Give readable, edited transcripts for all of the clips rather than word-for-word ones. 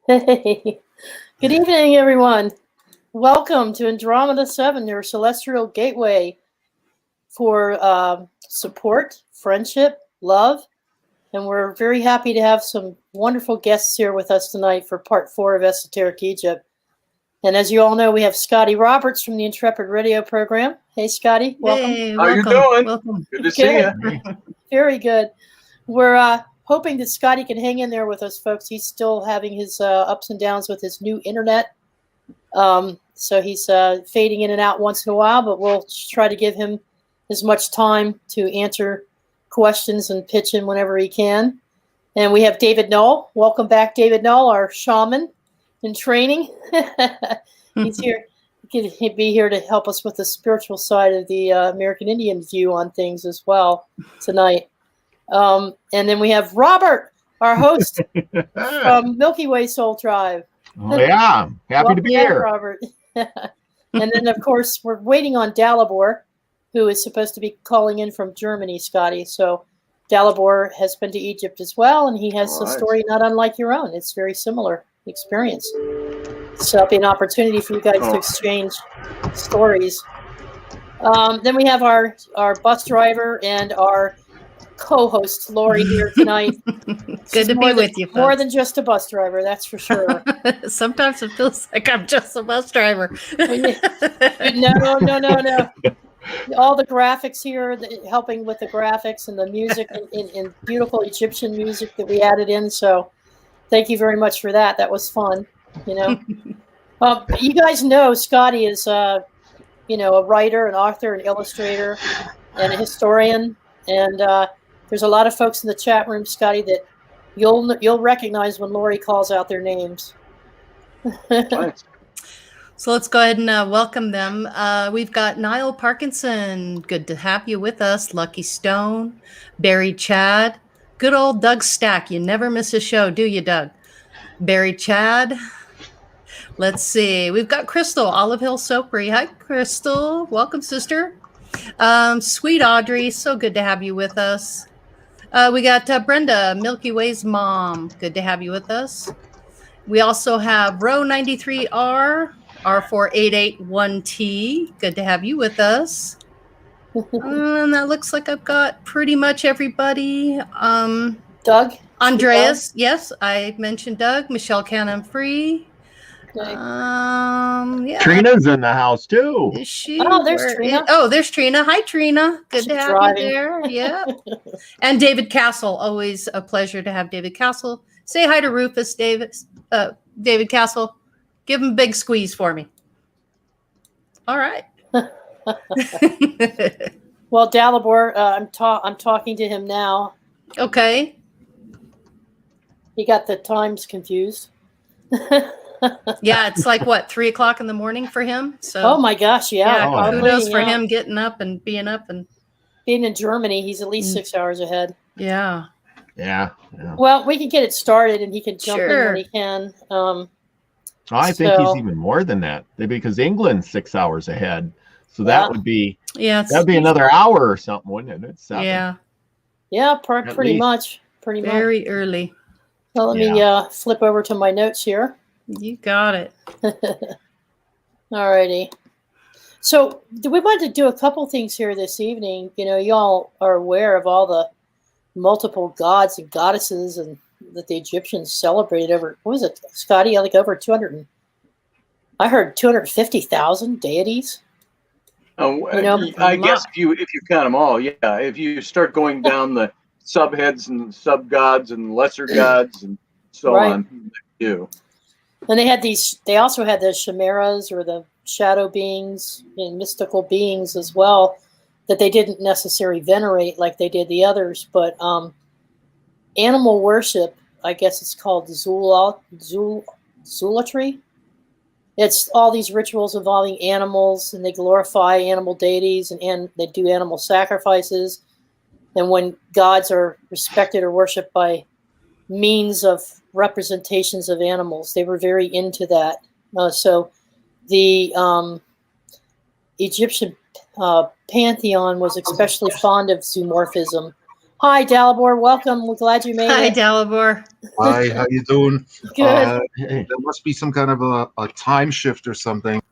Hey, good evening, everyone. Welcome to Andromeda 7, your celestial gateway for support, friendship, love. And we're very happy to have some wonderful guests here with us tonight for part 4 of Esoteric Egypt. And as you all know, we have Scotty Roberts from the Intrepid Radio program. Hey, Scotty, welcome. Hey, How you doing? Welcome. Good to see you. Very good. We're hoping that Scotty can hang in there with us, folks. He's still having his ups and downs with his new internet. So he's fading in and out once in a while, but we'll try to give him as much time to answer questions and pitch in whenever he can. And we have David Knoll. Welcome back, David Knoll, our shaman in training. He's here. He'd be here to help us with the spiritual side of the American Indian view on things as well tonight. And then we have Robert, our host from Milky Way Soul Tribe. Oh, yeah, happy to be here, Robert. And then, of course, we're waiting on Dalibor, who is supposed to be calling in from Germany, Scotty. So Dalibor has been to Egypt as well, and he has a story not unlike your own. It's very similar experience. So it'll be an opportunity for you guys to exchange stories. Then we have our bus driver and our co-host Lori here tonight. Good to be with you, folks. More than just a bus driver, that's for sure. Sometimes it feels like I'm just a bus driver. No. All the graphics here, helping with the graphics and the music in beautiful Egyptian music that we added in. So thank you very much for that. That was fun. You guys know Scotty is a writer, an author, an illustrator, and a historian. And there's a lot of folks in the chat room, Scotty, that you'll recognize when Lori calls out their names. So let's go ahead and welcome them. We've got Niall Parkinson. Good to have you with us. Lucky Stone, Barry Chad, good old Doug Stack. You never miss a show, do you, Doug? Barry Chad. Let's see. We've got Crystal, Olive Hill Soapry. Hi, Crystal. Welcome, sister. Sweet Audrey, so good to have you with us. We got Brenda, Milky Way's mom. Good to have you with us. We also have Row 93R, R4881T. Good to have you with us. And that looks like I've got pretty much everybody. Doug? Andreas, yes, I mentioned Doug. Michelle Cannon Free. Okay. Yeah. Trina's in the house too. Is she? Oh, there's Trina. There's Trina. Hi, Trina. Good to have you there. Yeah. And David Castle. Always a pleasure to have David Castle. Say hi to Rufus, David. David Castle. Give him a big squeeze for me. All right. Well, Dalibor, I'm talking to him now. Okay. He got the times confused. Yeah, it's like what, 3 o'clock in the morning for him. So. Oh my gosh, yeah. Kudos for him getting up and being up and being in Germany. He's at least 6 hours ahead. Yeah. Well, we can get it started, and he can jump in when he can. I think he's even more than that because England's 6 hours ahead. So that would be that'd be another hour or something, wouldn't it? It's 7. Yeah, pretty much. Very early. So let me flip over to my notes here. You got it. All righty. So we wanted to do a couple things here this evening. Y'all are aware of all the multiple gods and goddesses and that the Egyptians celebrated over, what was it, Scotty? Like over 200, I heard 250,000 deities. I guess if you count them all, if you start going down the subheads and sub-gods and lesser gods and so on, you. And they also had the chimeras or the shadow beings and mystical beings as well that they didn't necessarily venerate like they did the others. But animal worship, I guess it's called Zulatry. It's all these rituals involving animals, and they glorify animal deities, and they do animal sacrifices. And when gods are respected or worshipped by means of representations of animals, they were very into that. So the Egyptian pantheon was especially fond of zoomorphism, Hi, Dalibor. Welcome. We're glad you made Hi, it. Dalibor. Hi, how you doing? Good. There must be some kind of a time shift or something.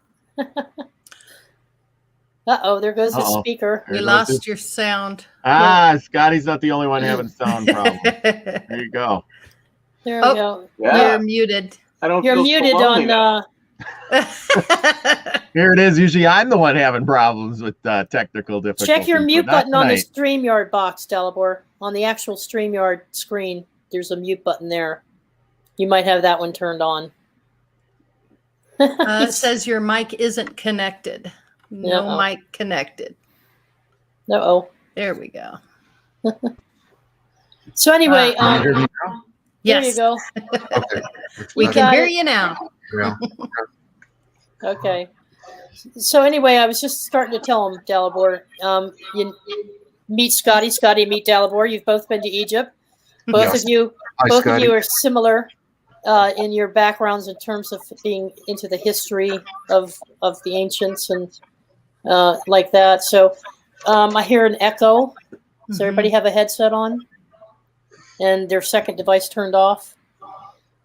Uh-oh, there goes the speaker. We lost your sound. Scotty's not the only one having sound problems. There you go. There we go. Yeah. You're muted. You're muted on... Here it is. Usually I'm the one having problems with technical difficulties. Check your mute button on the StreamYard box, Dalibor. On the actual StreamYard screen, there's a mute button there. You might have that one turned on. It says your mic isn't connected. No mic connected. Uh-oh. There we go. So anyway, can you hear me now? There you go. Okay. We can hear you now. Yeah. Okay. So anyway, I was just starting to tell him, Dalibor, you meet Scotty. Scotty, meet Dalibor. You've both been to Egypt. Both of you are similar in your backgrounds in terms of being into the history of the ancients and like that. So I hear an echo. Does everybody have a headset on? And their second device turned off?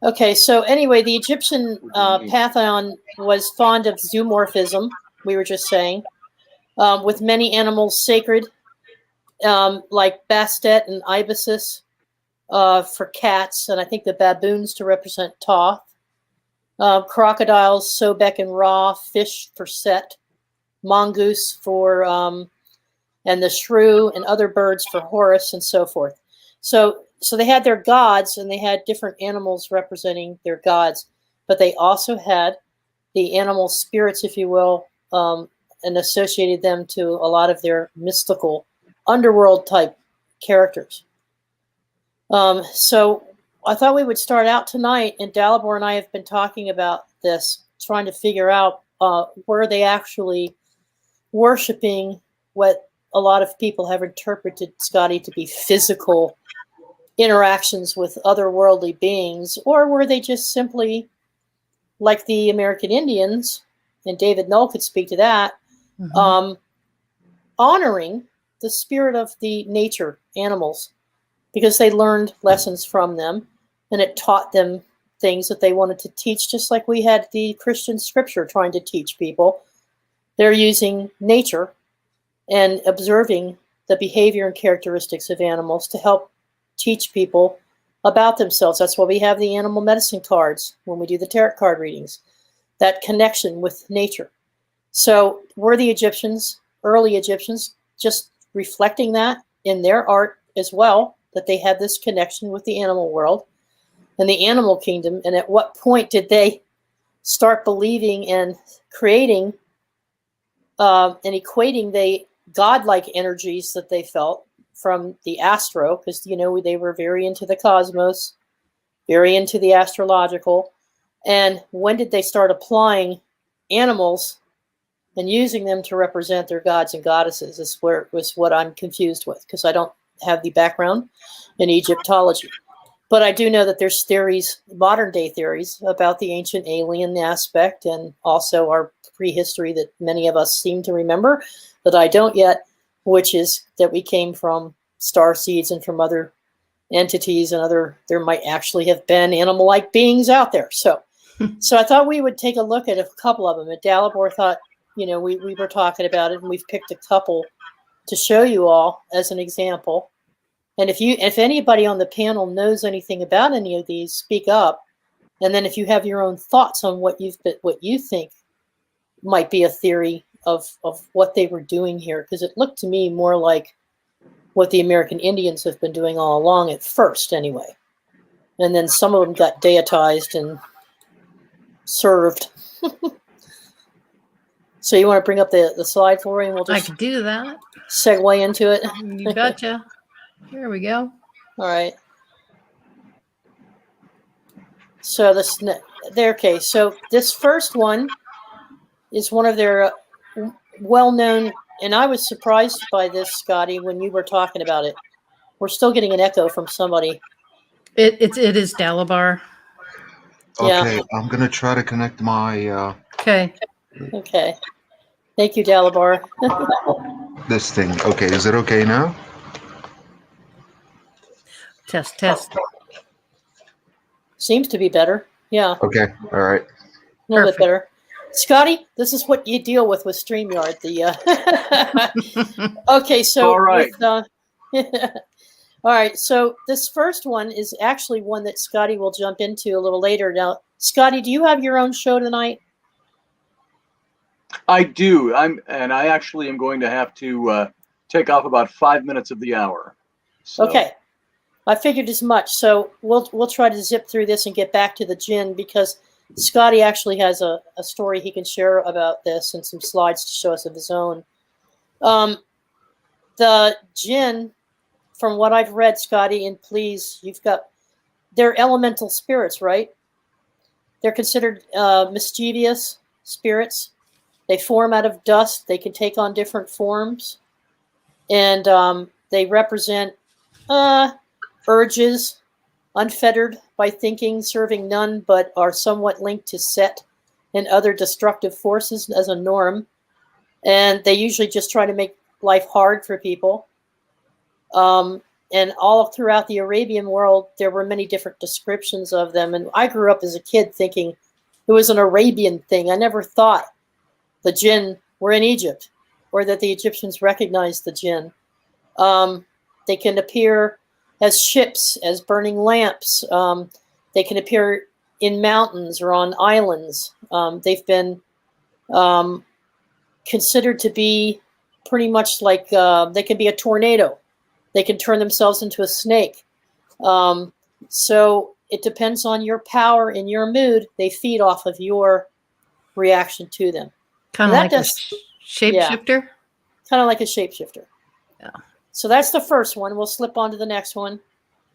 Okay, so anyway, the Egyptian pantheon was fond of zoomorphism, we were just saying, with many animals sacred, like Bastet and Ibises for cats, and I think the baboons to represent Thoth, crocodiles, Sobek and Ra, fish for Set, mongoose for, and the shrew and other birds for Horus, and so forth. So they had their gods, and they had different animals representing their gods, but they also had the animal spirits, if you will, and associated them to a lot of their mystical underworld type characters. So I thought we would start out tonight, and Dalibor and I have been talking about this, trying to figure out where they actually worshiping what a lot of people have interpreted, Scotty, to be physical interactions with otherworldly beings, or were they just simply like the American Indians, and David Null could speak to that, honoring the spirit of the nature animals, because they learned lessons from them, and it taught them things that they wanted to teach, just like we had the Christian scripture trying to teach people. They're using nature and observing the behavior and characteristics of animals to help teach people about themselves. That's why we have the animal medicine cards when we do the tarot card readings, that connection with nature. So were the Egyptians, early Egyptians, just reflecting that in their art as well, that they had this connection with the animal world and the animal kingdom? And at what point did they start believing and creating and equating the godlike energies that they felt from the astro, because, you know, they were very into the cosmos, very into the astrological. And when did they start applying animals and using them to represent their gods and goddesses? Is where was what I'm confused with, because I don't have the background in Egyptology. But I do know that there's theories, modern day theories, about the ancient alien aspect, and also our prehistory that many of us seem to remember, that I don't yet, which is that we came from star seeds and from other entities, and there might actually have been animal-like beings out there. So I thought we would take a look at a couple of them. And Dalibor thought, you know, we were talking about it, and we've picked a couple to show you all as an example. And if anybody on the panel knows anything about any of these, speak up. And then if you have your own thoughts on what you think might be a theory of what they were doing here, because it looked to me more like what the American Indians have been doing all along, at first anyway. And then some of them got deitized and served. So you want to bring up the slide for me, and we'll just I could do that. Segue into it. You betcha. Here we go. All right. So okay. So this first one is one of their well-known, and I was surprised by this, Scotty, when you were talking about it. We're still getting an echo from somebody. It is Dalibor. Okay, yeah. I'm gonna try to connect my. Okay. Okay. Thank you, Dalibor. This thing. Okay, is it okay now? Test. Seems to be better. Yeah. Okay. All right. A little bit better. Scotty, this is what you deal with StreamYard. Okay, so all right. All right, so this first one is actually one that Scotty will jump into a little later. Now, Scotty, do you have your own show tonight? I do. I actually am going to have to take off about 5 minutes of the hour. So. Okay, I figured as much. So we'll try to zip through this and get back to the jinn, because Scotty actually has a story he can share about this and some slides to show us of his own. The jinn, from what I've read, Scotty, and please, they're elemental spirits, right? They're considered mischievous spirits. They form out of dust. They can take on different forms. And they represent urges, unfettered by thinking, serving none, but are somewhat linked to Set and other destructive forces as a norm. And they usually just try to make life hard for people. And all throughout the Arabian world, there were many different descriptions of them. And I grew up as a kid thinking it was an Arabian thing. I never thought the jinn were in Egypt, or that the Egyptians recognized the jinn. They can appear as ships, as burning lamps. They can appear in mountains or on islands. They've been considered to be pretty much like, they can be a tornado. They can turn themselves into a snake. So it depends on your power and your mood. They feed off of your reaction to them. Kind of like a shapeshifter? Yeah, kind of like a shapeshifter. Yeah. So that's the first one. We'll slip on to the next one.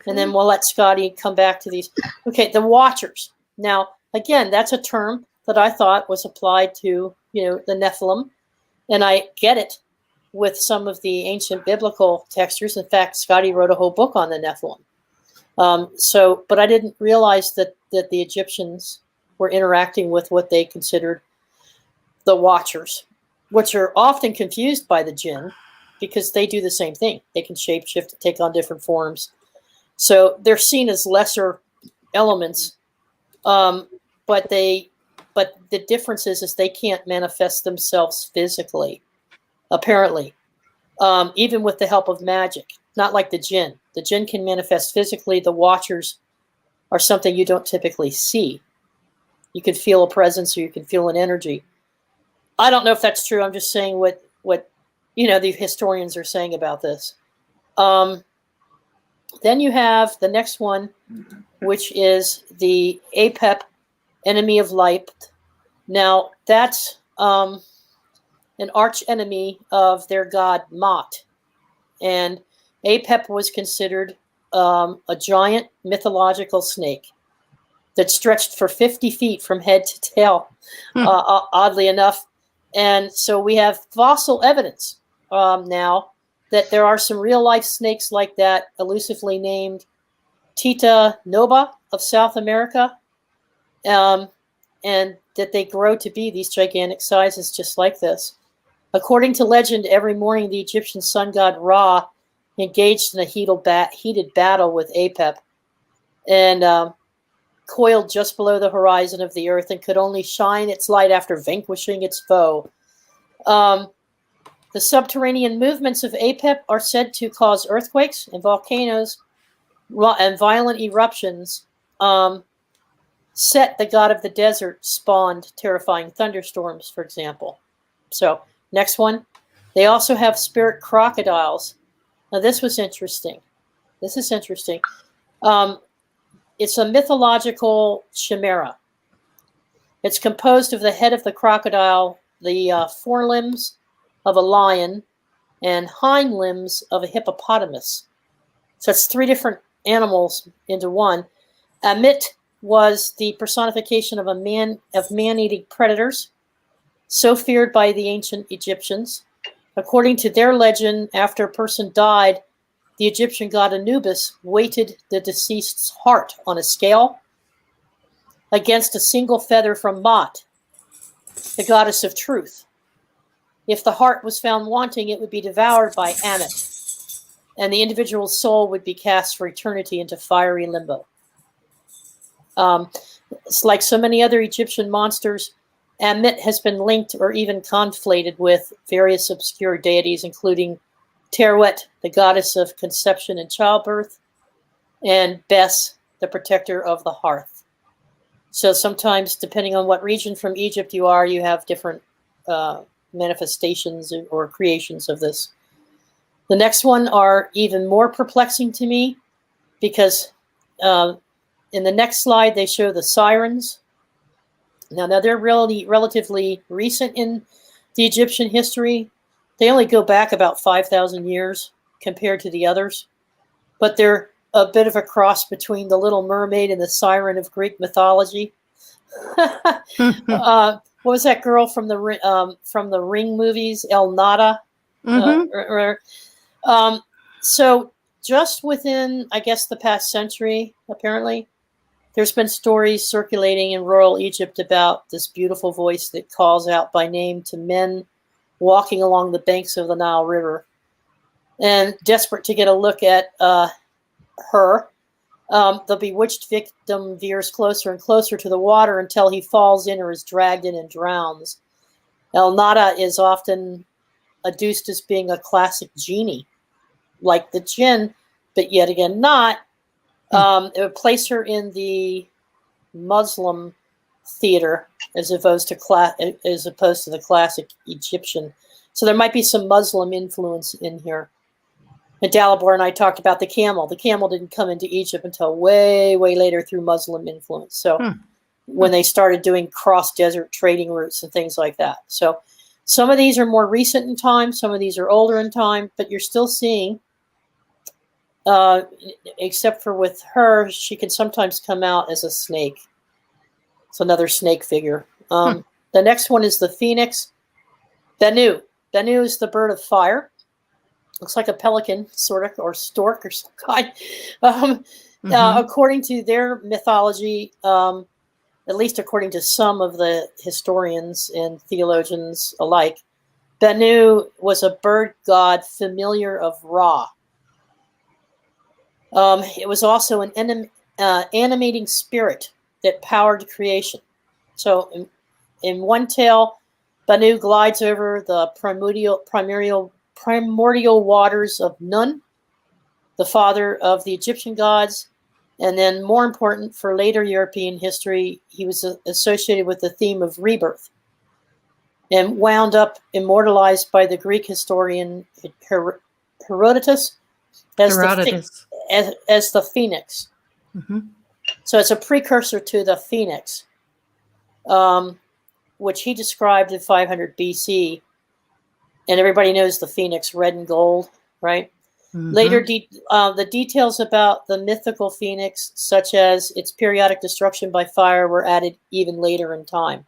Okay. And then we'll let Scotty come back to these. Okay, the Watchers. Now, again, that's a term that I thought was applied to, the Nephilim. And I get it with some of the ancient biblical textures. In fact, Scotty wrote a whole book on the Nephilim. But I didn't realize that the Egyptians were interacting with what they considered the Watchers, which are often confused by the jinn because they do the same thing. They can shapeshift and take on different forms. So they're seen as lesser elements, but the difference is they can't manifest themselves physically, apparently, even with the help of magic. Not like the jinn. The jinn can manifest physically. The Watchers are something you don't typically see. You can feel a presence, or you can feel an energy. I don't know if that's true. I'm just saying what the historians are saying about this. Then you have the next one, which is the Apep, enemy of light. Now, that's an arch enemy of their god Mot. And Apep was considered a giant mythological snake that stretched for 50 feet from head to tail, oddly enough. And so we have fossil evidence now that there are some real-life snakes like that, elusively named Tita Noba of South America, and that they grow to be these gigantic sizes just like this. According to legend, every morning the Egyptian sun god Ra engaged in a heated battle with Apep, and coiled just below the horizon of the earth and could only shine its light after vanquishing its foe. The subterranean movements of Apep are said to cause earthquakes and volcanoes and violent eruptions. Set, the god of the desert, spawned terrifying thunderstorms, for example. So, next one. They also have spirit crocodiles. Now, this was interesting. This is interesting. It's a mythological chimera. It's composed of the head of the crocodile, the forelimbs of a lion, and hind limbs of a hippopotamus. So it's three different animals into one. Amit was the personification of man-eating predators, so feared by the ancient Egyptians. According to their legend, after a person died, the Egyptian god Anubis weighted the deceased's heart on a scale against a single feather from Mot, the goddess of truth. If the heart was found wanting, it would be devoured by Amit. and the individual soul would be cast for eternity into fiery limbo. It's like so many other Egyptian monsters, Ammit has been linked or even conflated with various obscure deities, including Terwet, the goddess of conception and childbirth, and Bes, the protector of the hearth. So sometimes, depending on what region from Egypt you are, you have different manifestations or creations of this. The next one are even more perplexing to me because in the next slide, they show the sirens. Now they're really relatively recent in the Egyptian history. They only go back about 5,000 years compared to the others, but they're a bit of a cross between the Little Mermaid and the siren of Greek mythology. What was that girl from the Ring movies, El Nada? So just within, I guess, the past century, apparently, there's been stories circulating in rural Egypt about this beautiful voice that calls out by name to men walking along the banks of the Nile River. And desperate to get a look at her, the bewitched victim veers closer and closer to the water until he falls in or is dragged in and drowns. El Nada is often adduced as being a classic genie, like the jinn, but yet again not. It would place her in the Muslim theater as opposed to the classic Egyptian. So there might be some Muslim influence in here. And Dalibor and I talked about the camel. The camel didn't come into Egypt until way, way later through Muslim influence. So when they started doing cross-desert trading routes and things like that. So some of these are more recent in time. Some of these are older in time. But you're still seeing, except for with her, she can sometimes come out as a snake. It's another snake figure. The next one is the phoenix. Bennu. Bennu is the bird of fire. Looks like a pelican, sort of, or stork or some kind. According to their mythology, at least according to some of the historians and theologians alike, Bennu was a bird god familiar of Ra. It was also an animating spirit that powered creation. So in one tale, Bennu glides over the primordial waters of Nun, the father of the Egyptian gods. And then more important for later European history, he was associated with the theme of rebirth and wound up immortalized by the Greek historian Herodotus as the phoenix. So it's a precursor to the phoenix, which he described in 500 BC. And everybody knows the phoenix, red and gold, right? Later, the details about the mythical phoenix, such as its periodic destruction by fire, were added even later in time.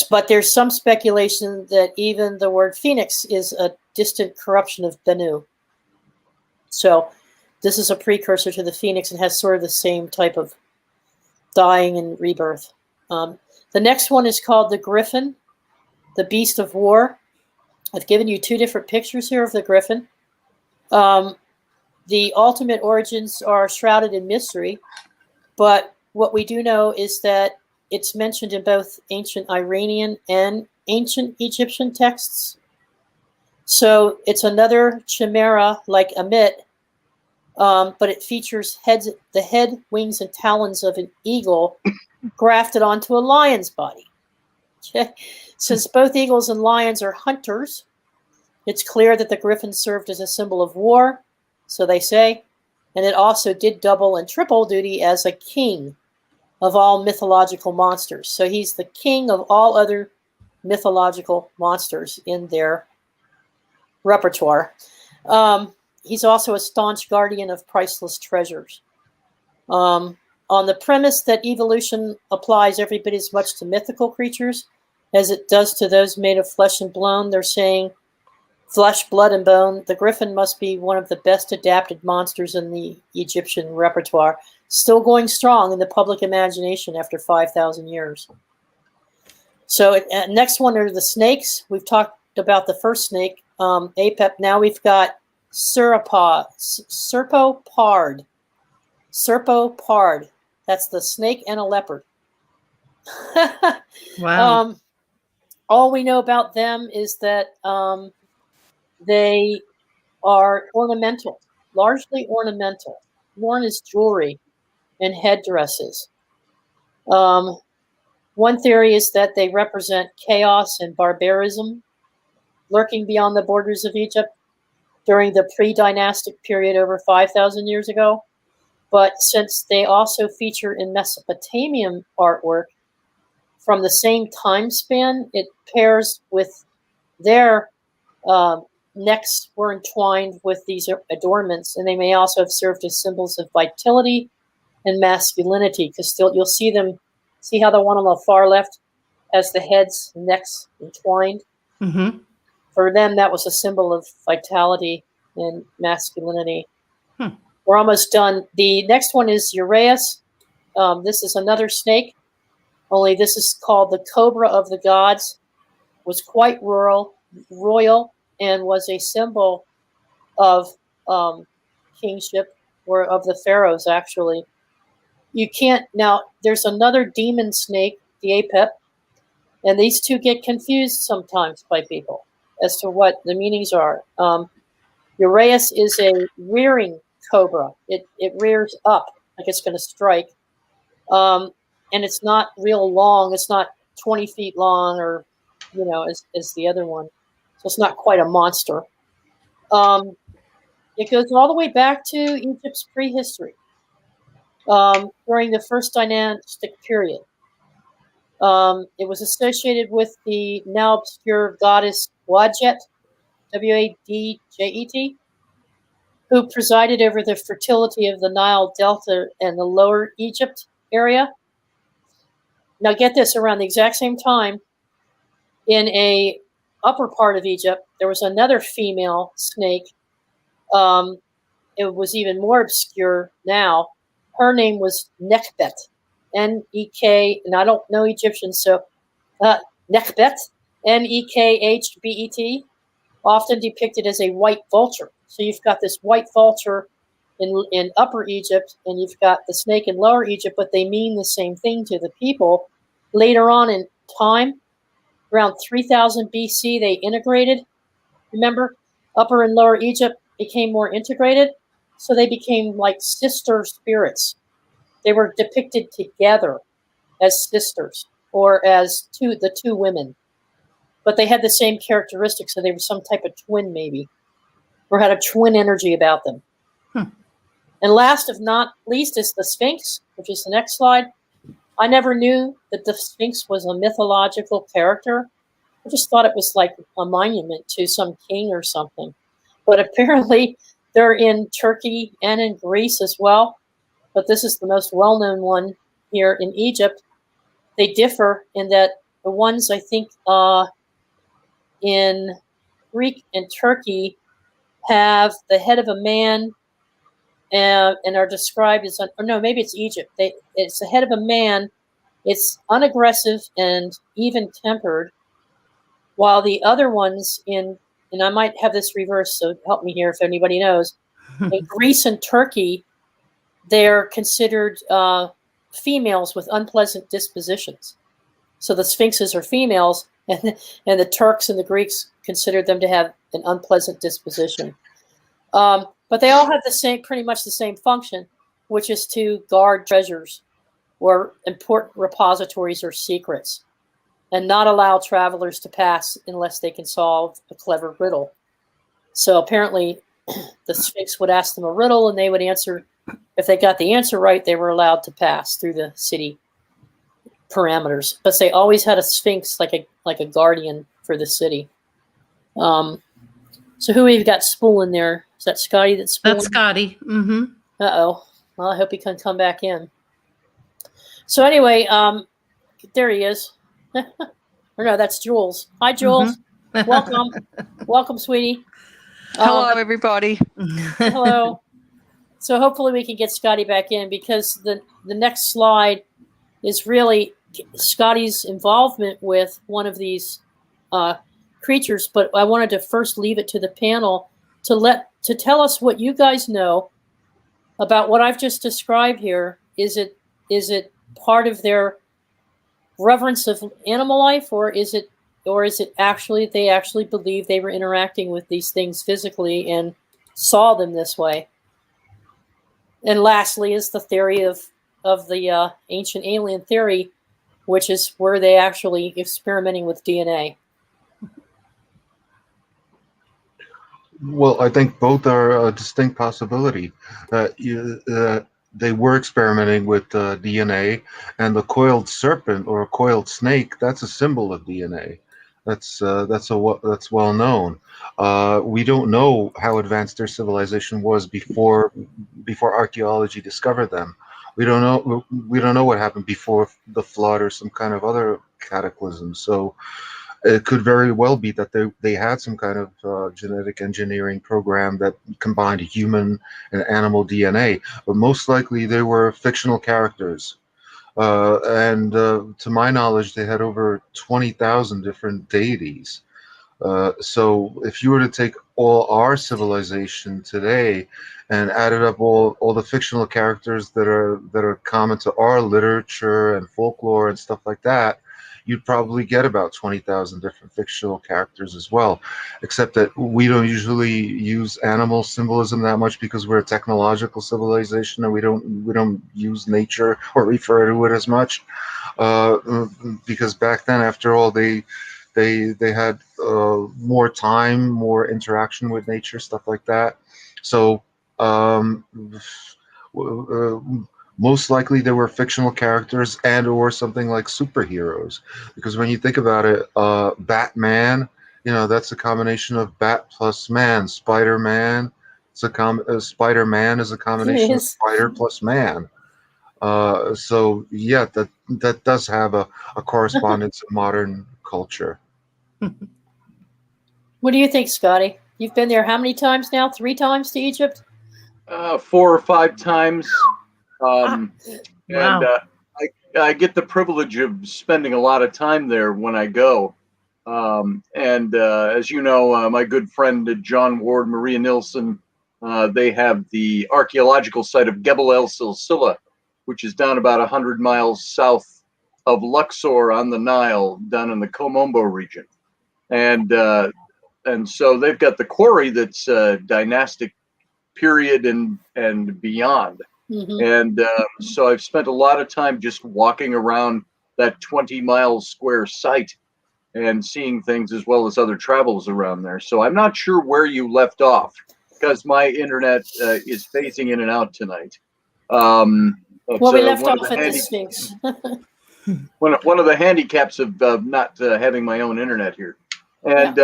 But there's some speculation that even the word phoenix is a distant corruption of Bennu. So this is a precursor to the phoenix and has sort of the same type of dying and rebirth. The next one is called the griffin, the beast of war. I've given you two different pictures here of the griffin. The ultimate origins are shrouded in mystery, but what we do know is that it's mentioned in both ancient Iranian and ancient Egyptian texts. So it's another chimera like Ammit, but it features the head, wings, and talons of an eagle grafted onto a lion's body. Okay. Since both eagles and lions are hunters, it's clear that the griffin served as a symbol of war, so they say, and it also did double and triple duty as a king of all mythological monsters. So he's the king of all other mythological monsters in their repertoire. He's also a staunch guardian of priceless treasures. On the premise that evolution applies every bit as much to mythical creatures as it does to those made of flesh and bone, they're saying flesh, blood, and bone, the griffin must be one of the best adapted monsters in the Egyptian repertoire, still going strong in the public imagination after 5,000 years. So next one are the snakes. We've talked about the first snake, Apep. Now we've got serpopard. Serpopard. That's the snake and a leopard. Wow. All we know about them is that they are ornamental, largely ornamental, worn as jewelry and headdresses. One theory is that they represent chaos and barbarism lurking beyond the borders of Egypt during the pre-dynastic period over 5,000 years ago. But since they also feature in Mesopotamian artwork from the same time span, it pairs with their necks were entwined with these adornments, and they may also have served as symbols of vitality and masculinity, because you'll see them. See how the one on the far left has the heads and necks entwined? Mm-hmm. For them, that was a symbol of vitality and masculinity. We're almost done. The next one is Uraeus. This is another snake, only this is called the Cobra of the Gods. Was quite royal, and was a symbol of kingship, or of the pharaohs, actually. You can't, now, there's another demon snake, the Apep, and these two get confused sometimes by people as to what the meanings are. Uraeus is a rearing cobra. It rears up like it's going to strike. And it's not real long. It's not 20 feet long or, as the other one. So it's not quite a monster. It goes all the way back to Egypt's prehistory. During the first dynastic period. It was associated with the now obscure goddess Wadjet, Wadjet, who presided over the fertility of the Nile Delta and the Lower Egypt area. Now get this, around the exact same time, in a upper part of Egypt, there was another female snake. It was even more obscure now. Her name was Nekhbet, N-E-K, and I don't know Egyptian, so Nekhbet, Nekhbet, often depicted as a white vulture. So you've got this white vulture in Upper Egypt, and you've got the snake in Lower Egypt, but they mean the same thing to the people. Later on in time, around 3000 BC, they integrated. Remember, Upper and Lower Egypt became more integrated, so they became like sister spirits. They were depicted together as sisters, or as the two women. But they had the same characteristics, so they were some type of twin maybe, or had a twin energy about them. And last of not least is the Sphinx, which is the next slide. I never knew that the Sphinx was a mythological character. I just thought it was like a monument to some king or something. But apparently they're in Turkey and in Greece as well. But this is the most well-known one here in Egypt. They differ in that the ones, I think, in Greek and Turkey have the head of a man and are described as, or no, maybe it's Egypt. It's the head of a man. It's unaggressive and even-tempered, while the other ones and I might have this reversed, so help me here if anybody knows. In Greece and Turkey, they're considered females with unpleasant dispositions. So the sphinxes are females, and the Turks and the Greeks considered them to have an unpleasant disposition. But they all have pretty much the same function, which is to guard treasures or important repositories or secrets, and not allow travelers to pass unless they can solve a clever riddle. So apparently the Sphinx would ask them a riddle and they would answer. If they got the answer right, they were allowed to pass through the city parameters. But they always had a Sphinx like a guardian for the city. So who we've got spooling there? Is that Scotty that's spooling? That's Scotty. Mm-hmm. Uh-oh. Well, I hope he can come back in. So anyway, there he is. Or no, that's Jules. Hi, Jules. Mm-hmm. Welcome. Welcome, sweetie. Hello, everybody. Hello. So hopefully we can get Scotty back in, because the next slide is really Scotty's involvement with one of these creatures. But I wanted to first leave it to the panel to let to tell us what you guys know about what I've just described here. Is it part of their reverence of animal life, or is it actually they actually believe they were interacting with these things physically and saw them this way? And lastly is the theory of the ancient alien theory, which is where they actually experimenting with DNA. Well, I think both are a distinct possibility. They were experimenting with DNA, and the coiled serpent or a coiled snake, that's a symbol of DNA. That's well known. We don't know how advanced their civilization was before archaeology discovered them. We don't know what happened before the flood or some kind of other cataclysm. So it could very well be that they had some kind of genetic engineering program that combined human and animal DNA, but most likely they were fictional characters. And to my knowledge, they had over 20,000 different deities. So if you were to take all our civilization today and added up all the fictional characters that are common to our literature and folklore and stuff like that, you'd probably get about 20,000 different fictional characters as well, except that we don't usually use animal symbolism that much because we're a technological civilization and we don't use nature or refer to it as much, because back then, after all, they had more time, more interaction with nature, stuff like that. So most likely there were fictional characters and or something like superheroes, because when you think about it, Batman, that's a combination of bat plus man. Spider-Man, Spider-Man is a combination of spider plus man. So yeah, that does have a correspondence in modern culture. What do you think, Scotty? You've been there how many times now? 3 times to Egypt? 4 or 5 times. Wow. And I get the privilege of spending a lot of time there when I go. And as you know, my good friend John Ward, Maria Nilsson, they have the archaeological site of Gebel El Silsila, which is down about 100 miles south of Luxor on the Nile, down in the Komombo region. And so they've got the quarry that's dynastic period and beyond. Mm-hmm. And so I've spent a lot of time just walking around that 20-mile square site and seeing things, as well as other travels around there. So I'm not sure where you left off, because my internet is phasing in and out tonight. Well, we left off at the Sphinx. one of the handicaps of not having my own internet here. And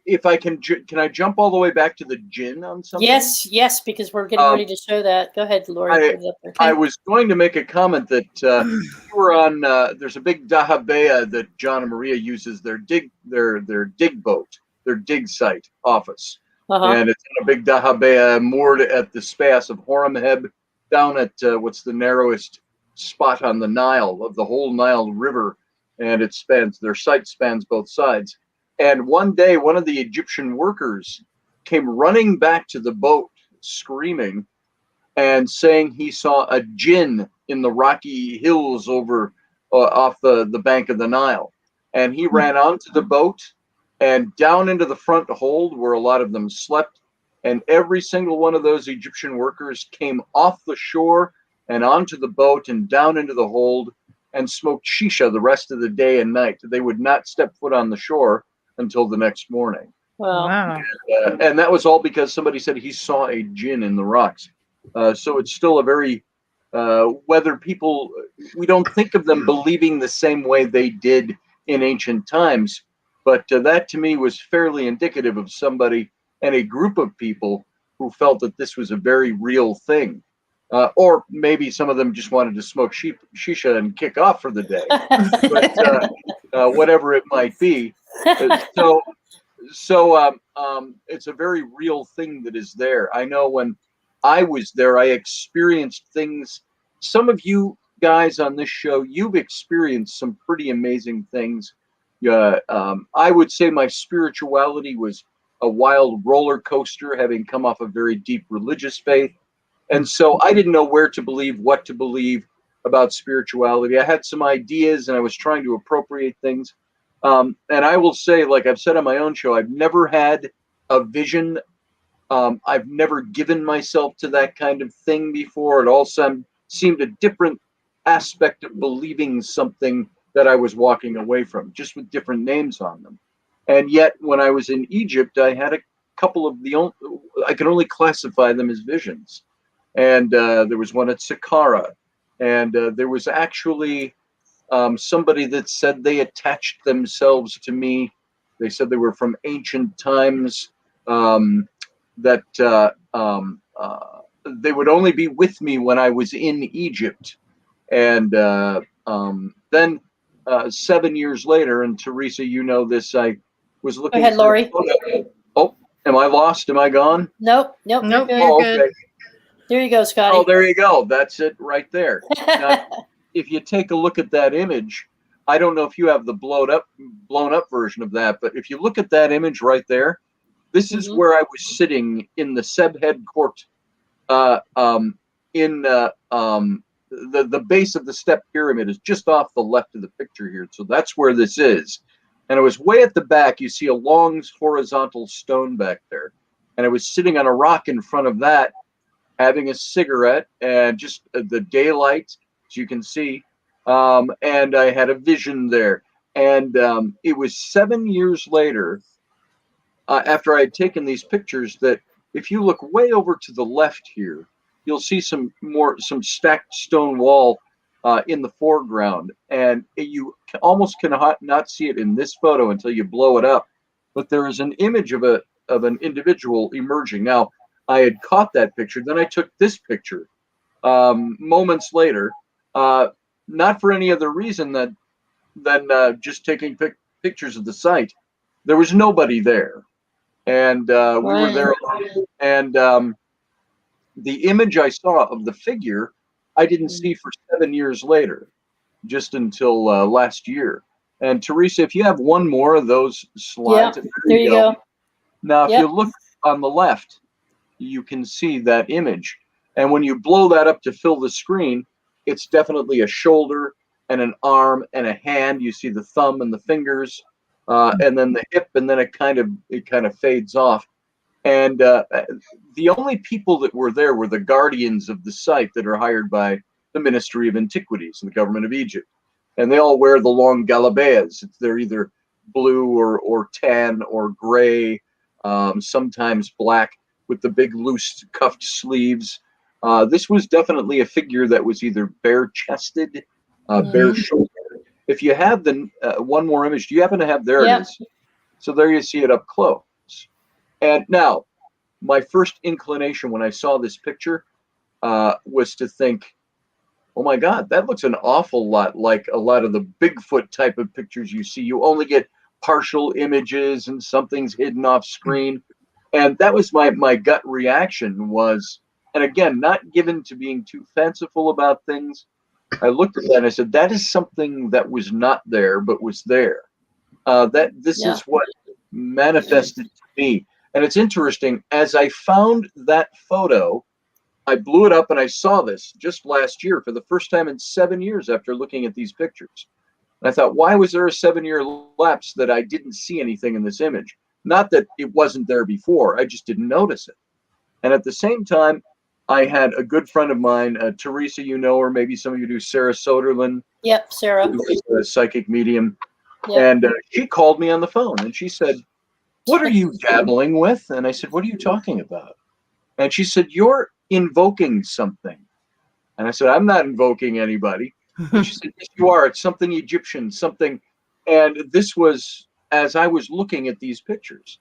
if I can I jump all the way back to the jinn on something? Yes, because we're getting ready to show that. Go ahead, Lori. I was going to make a comment that you were on. There's a big dahabeah that John and Maria uses their dig boat, their dig site office, and it's in a big dahabeah moored at the spas of Horemheb, down at what's the narrowest spot on the Nile of the whole Nile River, and their site spans both sides. And one day, one of the Egyptian workers came running back to the boat, screaming and saying he saw a jinn in the rocky hills over off the bank of the Nile. And he ran onto the boat and down into the front hold where a lot of them slept. And every single one of those Egyptian workers came off the shore and onto the boat and down into the hold and smoked shisha the rest of the day and night. They would not step foot on the shore until the next morning. Wow. And that was all because somebody said he saw a jinn in the rocks. So it's still a very, whether people, we don't think of them believing the same way they did in ancient times, but that to me was fairly indicative of somebody and a group of people who felt that this was a very real thing. Or maybe some of them just wanted to smoke shisha and kick off for the day, but whatever it might be. So it's a very real thing that is there. I know when I was there, I experienced things. Some of you guys on this show, you've experienced some pretty amazing things. I would say my spirituality was a wild roller coaster, having come off a very deep religious faith. And so I didn't know where to believe, what to believe about spirituality. I had some ideas and I was trying to appropriate things. And I will say, like I've said on my own show, I've never had a vision. I've never given myself to that kind of thing before. It all seemed a different aspect of believing something that I was walking away from, just with different names on them. And yet, when I was in Egypt, I had a couple of I could only classify them as visions. And there was one at Saqqara. And there was actually somebody that said they attached themselves to me. They said they were from ancient times, that they would only be with me when I was in Egypt. And then 7 years later, and Teresa, you know this, I was looking. Go ahead, Lori. Oh, am I lost? Am I gone? Nope. Nope. You're good. Okay. There you go, Scotty. Oh, there you go. That's it right there. Now, if you take a look at that image, I don't know if you have the blown up version of that, but if you look at that image right there, this is where I was sitting in the Sebhed court, in the base of the step pyramid is just off the left of the picture here. So that's where this is. And it was way at the back. You see a long horizontal stone back there. And I was sitting on a rock in front of that, having a cigarette and just the daylight, as you can see. And I had a vision there. And it was 7 years later, after I had taken these pictures, that if you look way over to the left here, you'll see some stacked stone wall in the foreground. And you almost cannot not see it in this photo until you blow it up. But there is an image of an individual emerging. Now, I had caught that picture. Then I took this picture moments later, not for any other reason than just taking pictures of the site. There was nobody there. And we were there alone. And the image I saw of the figure, I didn't see for 7 years later, just until last year. And Teresa, if you have one more of those slides, there you go. Now, if you look on the left, you can see that image. And when you blow that up to fill the screen, it's definitely a shoulder and an arm and a hand. You see the thumb and the fingers, and then the hip, and then it kind of fades off. And the only people that were there were the guardians of the site that are hired by the Ministry of Antiquities and the government of Egypt. And they all wear the long galabeas. They're either blue or tan or gray, sometimes black, with the big loose cuffed sleeves. This was definitely a figure that was either bare-chested, bare-shouldered. If you have the one more image, do you happen to have, there it is. So there you see it up close. And now, my first inclination when I saw this picture was to think, oh my God, that looks an awful lot like a lot of the Bigfoot type of pictures you see. You only get partial images and something's hidden off screen. And that was my gut reaction was, and again, not given to being too fanciful about things. I looked at that and I said, that is something that was not there, but was there. This is what manifested to me. And it's interesting, as I found that photo, I blew it up and I saw this just last year for the first time in 7 years after looking at these pictures. And I thought, why was there a 7-year lapse that I didn't see anything in this image? Not that it wasn't there before, I just didn't notice it. And at the same time, I had a good friend of mine, Teresa, you know her, maybe some of you do, Sarah Soderlin. Yep, Sarah. Who's a psychic medium. Yep. And she called me on the phone and she said, what are you dabbling with? And I said, what are you talking about? And she said, you're invoking something. And I said, I'm not invoking anybody. And she said, yes, you are. It's something Egyptian, something. And this was as I was looking at these pictures.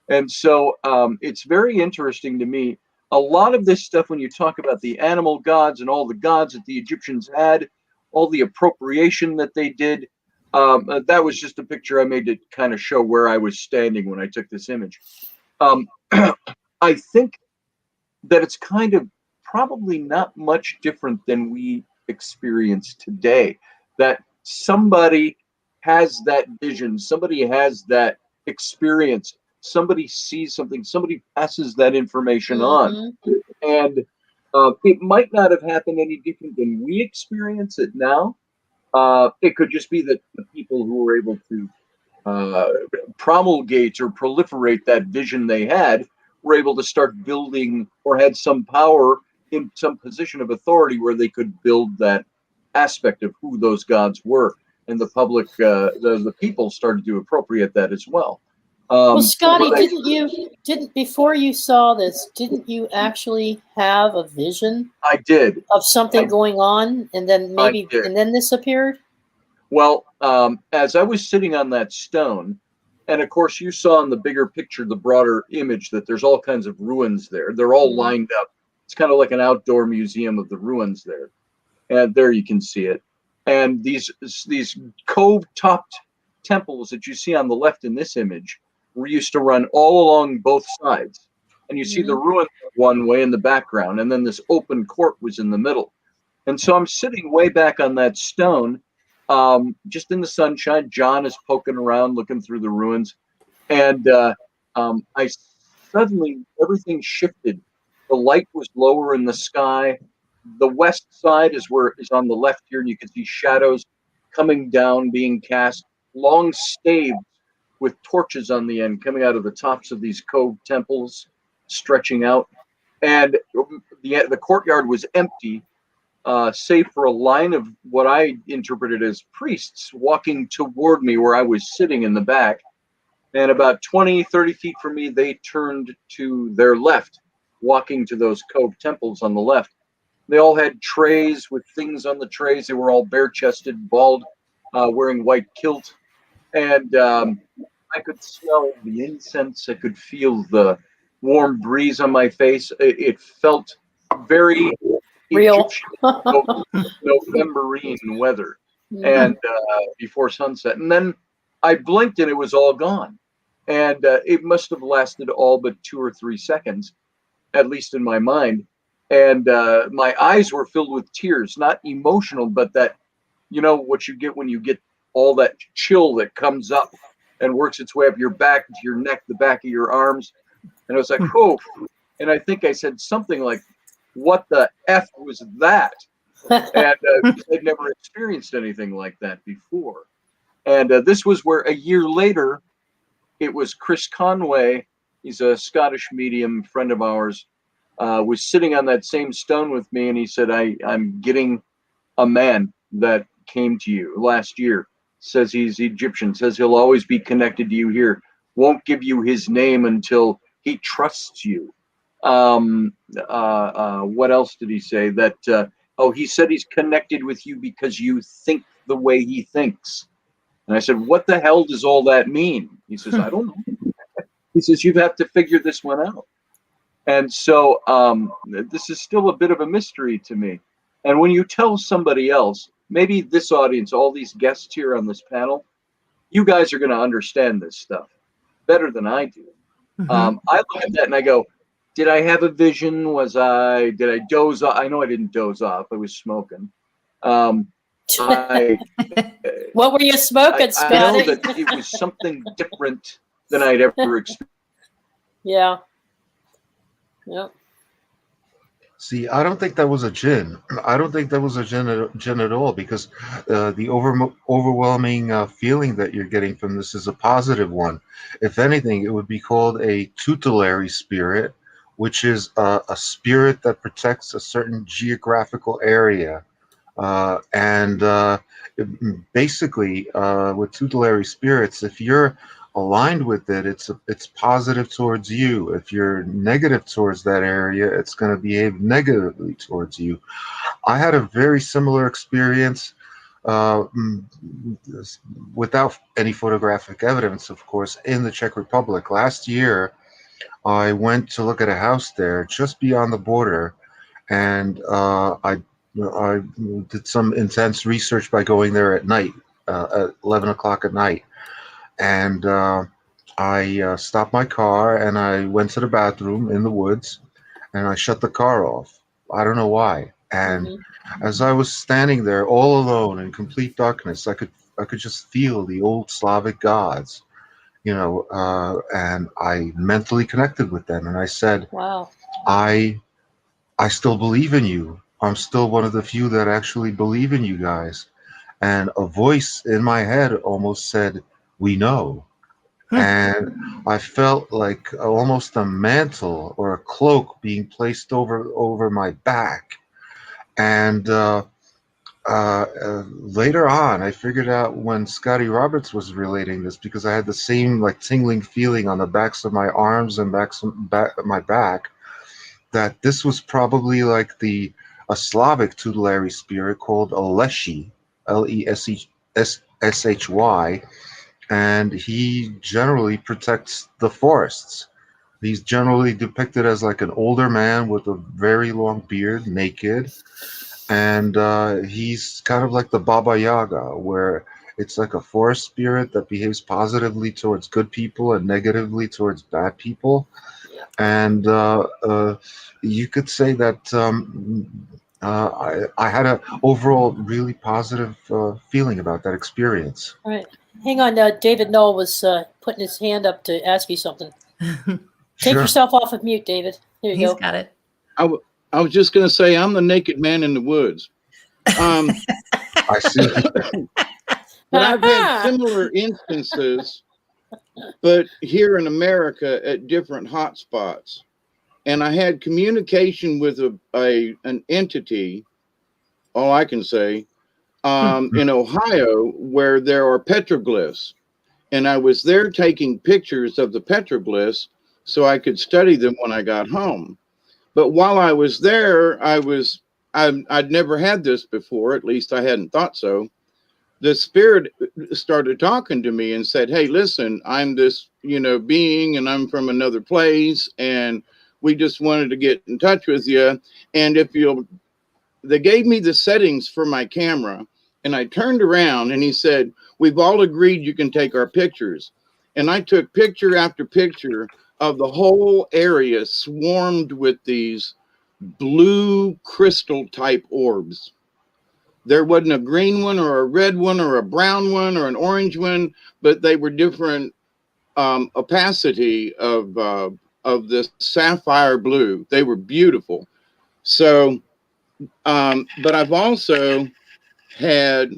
And so it's very interesting to me. A lot of this stuff, when you talk about the animal gods and all the gods that the Egyptians had, all the appropriation that they did, that was just a picture I made to kind of show where I was standing when I took this image. I think that it's kind of probably not much different than we experience today, that somebody has that vision, somebody has that experience, somebody sees something, somebody passes that information on. And it might not have happened any different than we experience it now. It could just be that the people who were able to promulgate or proliferate that vision they had were able to start building or had some power in some position of authority where they could build that aspect of who those gods were. And the public, the people started to appropriate that as well. Well, Scotty, didn't before you saw this, didn't you actually have a vision? I did. Of something going on, and then and then this appeared? Well, as I was sitting on that stone, and of course you saw in the bigger picture, the broader image, that there's all kinds of ruins there. They're all lined up. It's kind of like an outdoor museum of the ruins there. And there you can see it. And these cove-topped temples that you see on the left in this image were used to run all along both sides. And you see the ruins one way in the background, and then this open court was in the middle. And so I'm sitting way back on that stone, just in the sunshine. John is poking around, looking through the ruins. And I suddenly, everything shifted. The light was lower in the sky. The west side is on the left here, and you can see shadows coming down, being cast, long staves with torches on the end coming out of the tops of these cove temples, stretching out. And the courtyard was empty, save for a line of what I interpreted as priests walking toward me where I was sitting in the back. And about 20, 30 feet from me, they turned to their left, walking to those cove temples on the left. They all had trays with things on the trays. They were all bare-chested, bald, wearing white kilt. And I could smell the incense. I could feel the warm breeze on my face. It felt very real Novemberine weather, and before sunset. And then I blinked and it was all gone. And it must have lasted all but 2 or 3 seconds, at least in my mind. And my eyes were filled with tears, not emotional, but that, you know, what you get when you get all that chill that comes up and works its way up your back, to your neck, the back of your arms. And I was like, oh, and I think I said something like, what the F was that? And I'd never experienced anything like that before. And this was where a year later, it was Chris Conway, he's a Scottish medium friend of ours, was sitting on that same stone with me, and he said, I'm getting a man that came to you last year, says he's Egyptian, says he'll always be connected to you here, won't give you his name until he trusts you. What else did he say? That he said he's connected with you because you think the way he thinks. And I said, what the hell does all that mean? He says, I don't know. He says, you have to figure this one out. And so this is still a bit of a mystery to me. And when you tell somebody else, maybe this audience, all these guests here on this panel, you guys are going to understand this stuff better than I do. I look at that and I go, did I have a vision? Did I doze off? I know I didn't doze off. I was smoking. What were you smoking, Scotty? I know that it was something different than I'd ever experienced. Yeah. Yep. See, I don't think that was a jinn. I don't think that was a jinn at all, because the overwhelming feeling that you're getting from this is a positive one. If anything, it would be called a tutelary spirit, which is a spirit that protects a certain geographical area. Basically, with tutelary spirits, if you're aligned with it, it's positive towards you. If you're negative towards that area, it's going to behave negatively towards you. I had a very similar experience without any photographic evidence, of course, in the Czech Republic. Last year, I went to look at a house there just beyond the border, and I did some intense research by going there at night, at 11 o'clock at night. And I stopped my car and I went to the bathroom in the woods and I shut the car off. I don't know why. And as I was standing there all alone in complete darkness, I could just feel the old Slavic gods. and I mentally connected with them, and I said, wow, I still believe in you. I'm still one of the few that actually believe in you guys. And a voice in my head almost said, we know. And I felt like almost a mantle or a cloak being placed over my back. And later on, I figured out when Scotty Roberts was relating this, because I had the same like tingling feeling on the backs of my arms and my back, that this was probably like a Slavic tutelary spirit called Leshy, Leshy, and he generally protects the forests. He's generally depicted as like an older man with a very long beard, naked, and he's kind of like the Baba Yaga, where it's like a forest spirit that behaves positively towards good people and negatively towards bad people. And you could say that I had an overall really positive feeling about that experience. all right. Hang on, David Knoll was putting his hand up to ask you something. Take yourself off of mute, David. There you go. He's got it. I was just going to say, I'm the naked man in the woods. I see. But I've had similar instances, but here in America at different hotspots. And I had communication with an entity, all I can say, in Ohio, where there are petroglyphs. And I was there taking pictures of the petroglyphs so I could study them when I got home. But while I was there, I'd never had this before, at least I hadn't thought so. The spirit started talking to me and said, hey, listen, I'm this, being, and I'm from another place, and we just wanted to get in touch with you. And they gave me the settings for my camera, and I turned around and he said, we've all agreed you can take our pictures. And I took picture after picture of the whole area swarmed with these blue crystal type orbs. There wasn't a green one or a red one or a brown one or an orange one, but they were different opacity of this sapphire blue. They were beautiful. So, but I've also had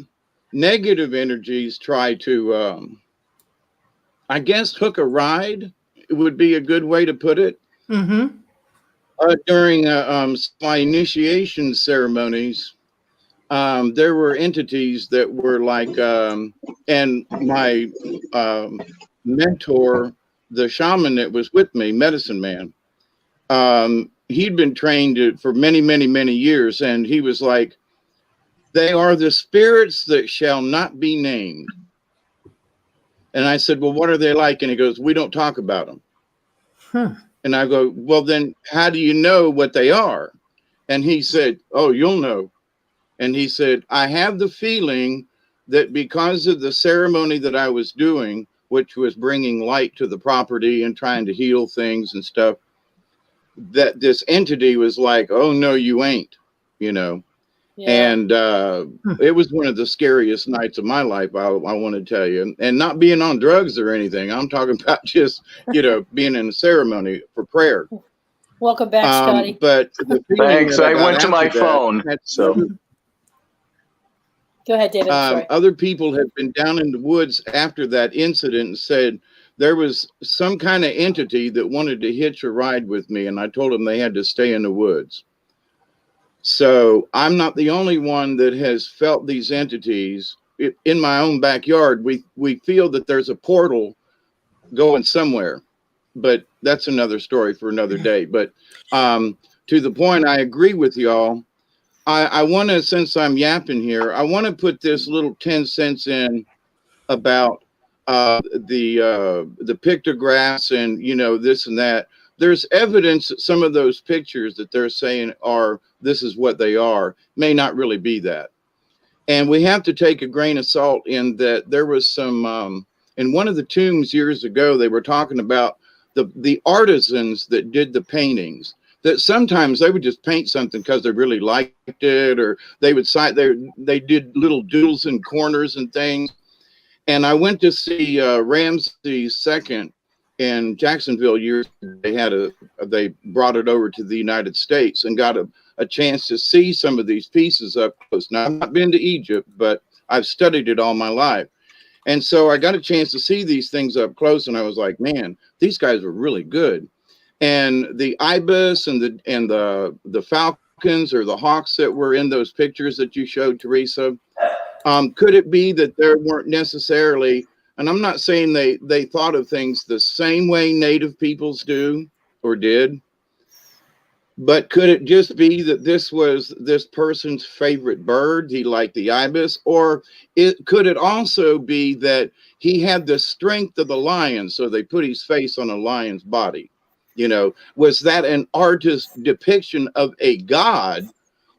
negative energies try to, I guess, hook a ride. It would be a good way to put it. Mm-hmm. During my initiation ceremonies, there were entities that were like, and my mentor, the shaman that was with me, medicine man, he'd been trained for many, many, many years. And he was like, they are the spirits that shall not be named. And I said, well, what are they like? And he goes, we don't talk about them. And I go, well, then how do you know what they are? And he said, oh, you'll know. And he said, I have the feeling that because of the ceremony that I was doing, which was bringing light to the property and trying to heal things and stuff, that this entity was like, oh, no, you ain't, Yeah. And it was one of the scariest nights of my life, I want to tell you. And not being on drugs or anything. I'm talking about just, being in a ceremony for prayer. Welcome back, Scotty. But thanks. I went to my phone. So go ahead, David. Other people have been down in the woods after that incident and said there was some kind of entity that wanted to hitch a ride with me. And I told them they had to stay in the woods. So I'm not the only one that has felt these entities. In my own backyard, we feel that there's a portal going somewhere, but that's another story for another day. But to the point, I agree with y'all. I want to, since I'm yapping here, I want to put this little 10 cents in about the pictographs and, this and that. There's evidence that some of those pictures that they're saying this is what they are, may not really be that. And we have to take a grain of salt in that there was some, in one of the tombs years ago, they were talking about the artisans that did the paintings, that sometimes they would just paint something because they really liked it, or they would they did little doodles in corners and things. And I went to see Ramses II in Jacksonville years. They brought it over to the United States and got a chance to see some of these pieces up close. Now, I've not been to Egypt, but I've studied it all my life. And so I got a chance to see these things up close, and I was like, man, these guys were really good. And the ibis and the falcons or the hawks that were in those pictures that you showed, Teresa, could it be that there weren't necessarily, and I'm not saying they thought of things the same way native peoples do or did, but could it just be that this was this person's favorite bird? He liked the ibis, or could it also be that he had the strength of the lion, so they put his face on a lion's body? You know, was that an artist's depiction of a god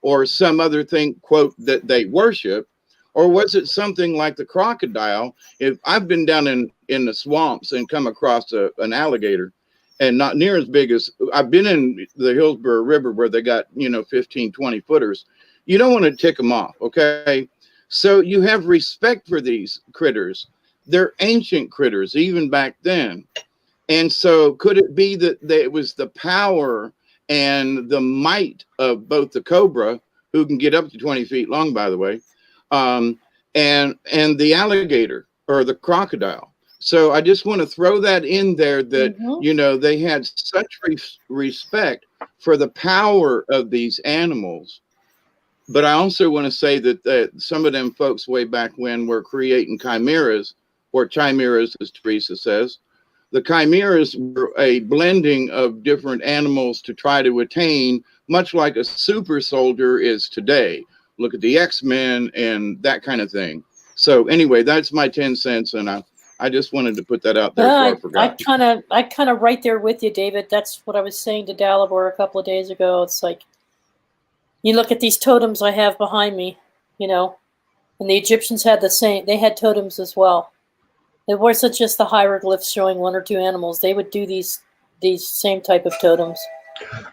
or some other thing, quote, that they worship? Or was it something like the crocodile? If I've been down in the swamps and come across an alligator, and not near as big as, I've been in the Hillsborough River where they got, 15, 20 footers. You don't want to tick them off, okay? So you have respect for these critters. They're ancient critters, even back then. And so could it be that it was the power and the might of both the cobra, who can get up to 20 feet long, by the way, and the alligator or the crocodile? So I just want to throw that in there that, they had such respect for the power of these animals. But I also want to say that some of them folks way back when were creating chimeras, or chimeras, as Teresa says. The chimeras were a blending of different animals to try to attain, much like a super soldier is today. Look at the X-Men and that kind of thing. So anyway, that's my 10 cents, and I just wanted to put that out there before I forgot. I kind of right there with you, David. That's what I was saying to Dalibor a couple of days ago. It's like, you look at these totems I have behind me, and the Egyptians had the same. They had totems as well. It wasn't just the hieroglyphs showing one or two animals. They would do these same type of totems.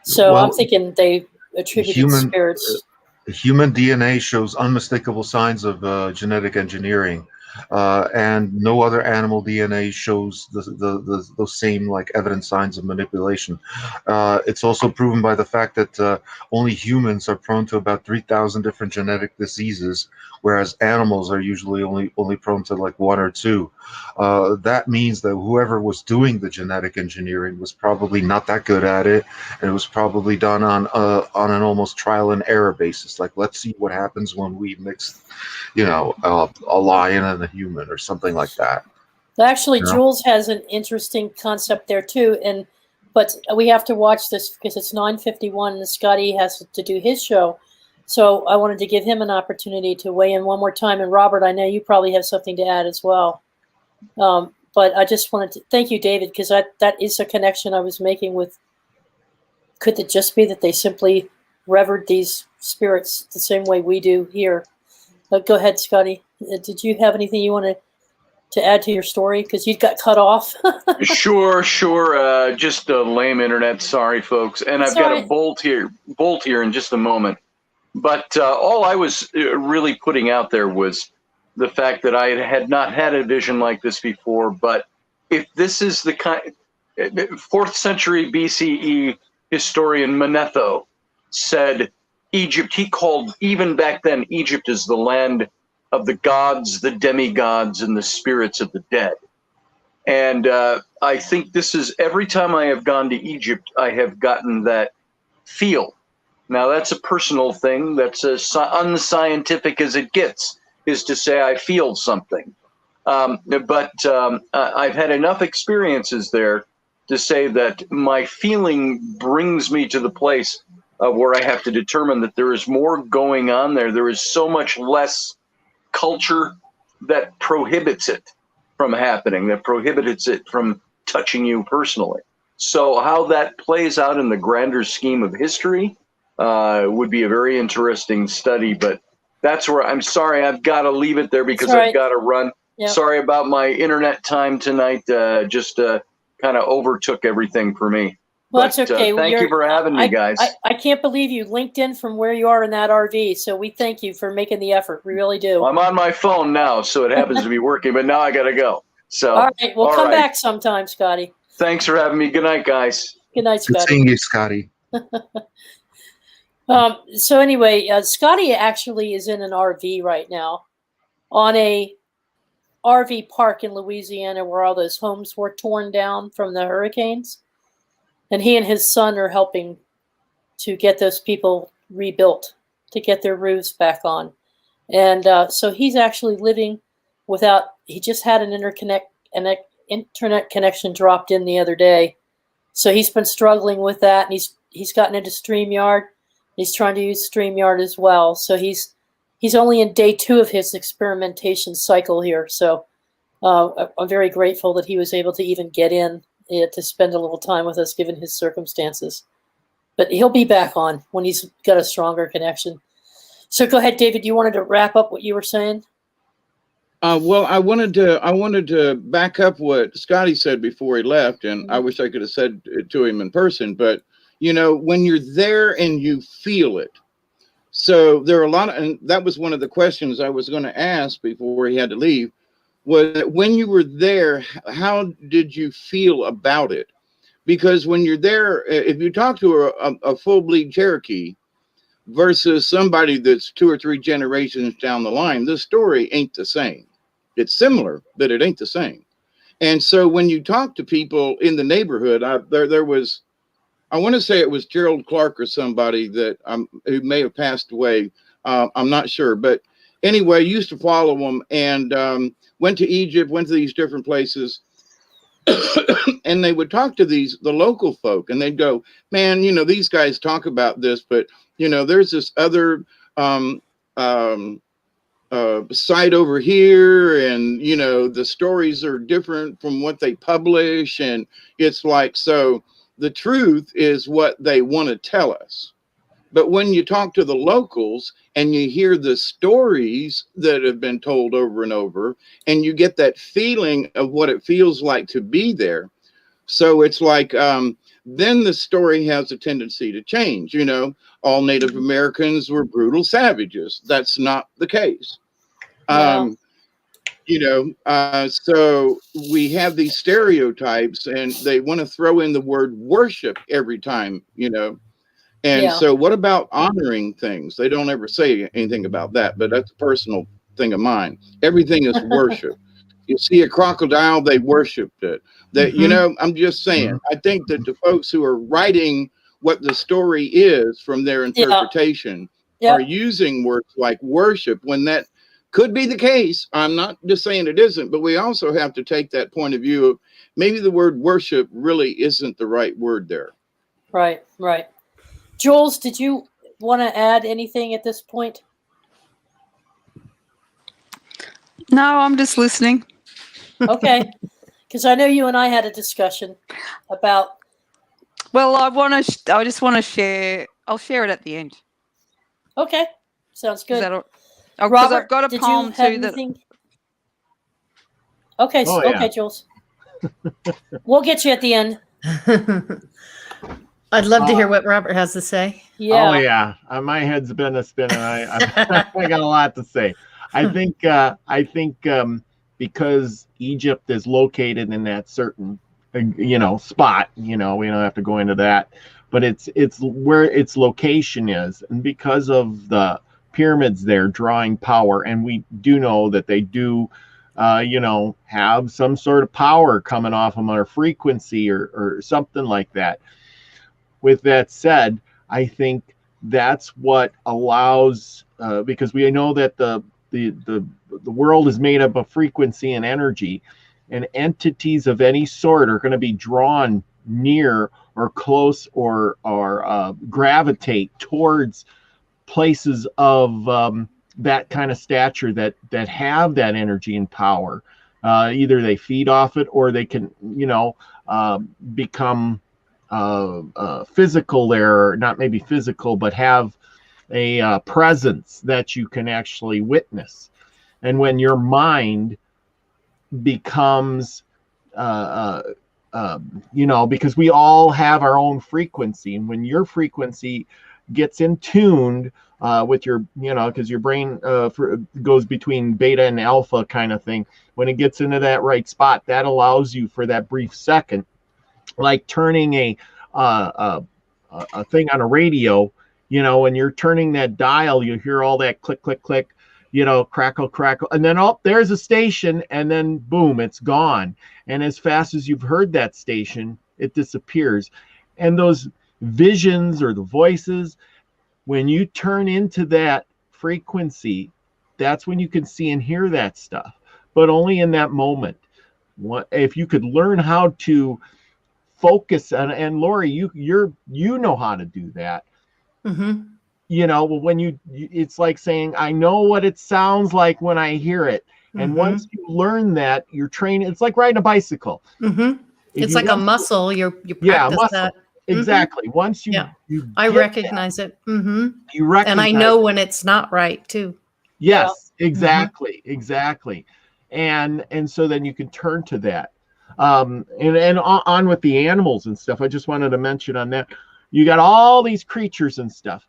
So I'm thinking they attributed spirits. Human DNA shows unmistakable signs of genetic engineering. And no other animal DNA shows those same evident signs of manipulation. It's also proven by the fact that only humans are prone to about 3,000 different genetic diseases, whereas animals are usually only prone to one or two. That means that whoever was doing the genetic engineering was probably not that good at it, and it was probably done on an almost trial and error basis. Let's see what happens when we mix, a lion and a human or something like that. Actually, Jules has an interesting concept there too, but we have to watch this because it's 9:51 and Scotty has to do his show. So I wanted to give him an opportunity to weigh in one more time. And Robert, I know you probably have something to add as well. But I just wanted to thank you, David, because that is a connection I was making with. Could it just be that they simply revered these spirits the same way we do here? Go ahead, Scotty. Did you have anything you wanted to add to your story? Because you got cut off. Sure. Just a lame internet. Sorry, folks. And I've got a bolt here in just a moment. But all I was really putting out there was the fact that I had not had a vision like this before. But if this is the kind 4th century BCE historian Manetho said Egypt, he called even back then Egypt is the land of the gods, the demigods, and the spirits of the dead. And I think this is every time I have gone to Egypt, I have gotten that feel. Now, that's a personal thing. That's as unscientific as it gets, is to say I feel something. But I've had enough experiences there to say that my feeling brings me to the place where I have to determine that there is more going on there. There is so much less culture that prohibits it from happening, that prohibits it from touching you personally. So how that plays out in the grander scheme of history would be a very interesting study, but that's where I'm sorry, I've got to leave it there because I've got to run. Yep. Sorry about my internet time tonight. Just kind of overtook everything for me. Well, that's okay. Thank you for having me, guys. I can't believe you linked in from where you are in that RV. So we thank you for making the effort. We really do. I'm on my phone now, so it happens to be working, but now I got to go. So, all right. We'll come back sometime, Scotty. Thanks for having me. Good night, guys. Good night, Scotty. Good seeing you, Scotty. So anyway, Scotty actually is in an RV right now on a RV park in Louisiana where all those homes were torn down from the hurricanes. And he and his son are helping to get those people rebuilt, to get their roofs back on. And so he's actually living without, he just had an internet connection dropped in the other day. So he's been struggling with that, and he's gotten into StreamYard. He's trying to use StreamYard as well. So he's only in day 2 of his experimentation cycle here. So I'm very grateful that he was able to even get in to spend a little time with us, given his circumstances. But he'll be back on when he's got a stronger connection. So go ahead, David. You wanted to wrap up what you were saying? Well, I wanted to back up what Scotty said before he left, and I wish I could have said it to him in person. But you know, when you're there and you feel it, so there are a lot of, and that was one of the questions I was going to ask before he had to leave. Was that when you were there, how did you feel about it? Because when you're there, if you talk to a full bleed Cherokee versus somebody that's 2 or 3 generations down the line, the story ain't the same. It's similar, but it ain't the same. And so when you talk to people in the neighborhood, there was, I want to say it was Gerald Clark or somebody that who may have passed away. I'm not sure, but anyway, used to follow them and went to Egypt, went to these different places, and they would talk to the local folk, and they'd go, man, you know, these guys talk about this, but you know, there's this other site over here, and you know, the stories are different from what they publish, and it's like, so the truth is what they want to tell us. But when you talk to the locals and you hear the stories that have been told over and over, and you get that feeling of what it feels like to be there. So it's like, then the story has a tendency to change. You know, all Native Americans were brutal savages. That's not the case. Yeah. You know, so we have these stereotypes, and they want to throw in the word worship every time, you know. And so what about honoring things? They don't ever say anything about that, but that's a personal thing of mine. Everything is worship. You see a crocodile, they worshiped it. That, you know, I'm just saying, I think that the folks who are writing what the story is from their interpretation are using words like worship when that could be the case. I'm not just saying it isn't, but we also have to take that point of view of maybe the word worship really isn't the right word there. Right, right. Jules, did you want to add anything at this point? No, I'm just listening. Okay, because I know you and I had a discussion about. Well, I just want to share. I'll share it at the end. Okay, sounds good. Because I've got a poem too anything? Okay, Oh, okay, Jules. We'll get you at the end. I'd love to hear what Robert has to say. Yeah. Oh yeah, my head's been a spinning. I got a lot to say. I think because Egypt is located in that certain, you know, spot. You know, we don't have to go into that, but it's where its location is, and because of the pyramids there drawing power, and we do know that they do, you know, have some sort of power coming off them or frequency or something like that. With that said, I think that's what allows, because we know that the world is made up of frequency and energy, and entities of any sort are going to be drawn near or close or gravitate towards places of that kind of stature that have that energy and power. Either they feed off it, or they can, you know, become physical there, not maybe physical, but have a presence that you can actually witness. And when your mind becomes because we all have our own frequency, and when your frequency gets in tuned with your, because your brain goes between beta and alpha kind of thing, when it gets into that right spot, that allows you for that brief second, like turning a thing on a radio, when you're turning that dial, you hear all that click, click, click, crackle, crackle, and then there's a station, and then boom, it's gone. And as fast as you've heard that station, it disappears. And those visions or the voices, when you turn into that frequency, that's when you can see and hear that stuff, but only in that moment. If you could learn how to focus, and Lori, you know how to do that. Mm-hmm. When it's like saying, I know what it sounds like when I hear it. And once you learn that, you're training. It's like riding a bicycle. Mm-hmm. It's like a muscle. You practice that. Exactly. Once you, I recognize it. You recognize, and I know when it's not right too. Yes, exactly, exactly. And so then you can turn to that. And on with the animals and stuff. I just wanted to mention on that. You got all these creatures and stuff.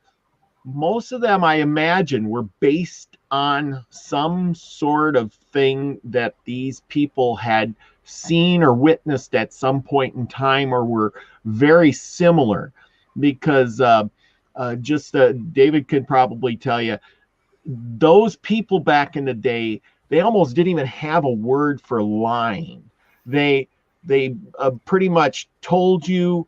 Most of them, I imagine, were based on some sort of thing that these people had seen or witnessed at some point in time, or were very similar. Because David could probably tell you, those people back in the day, they almost didn't even have a word for lying. They pretty much told you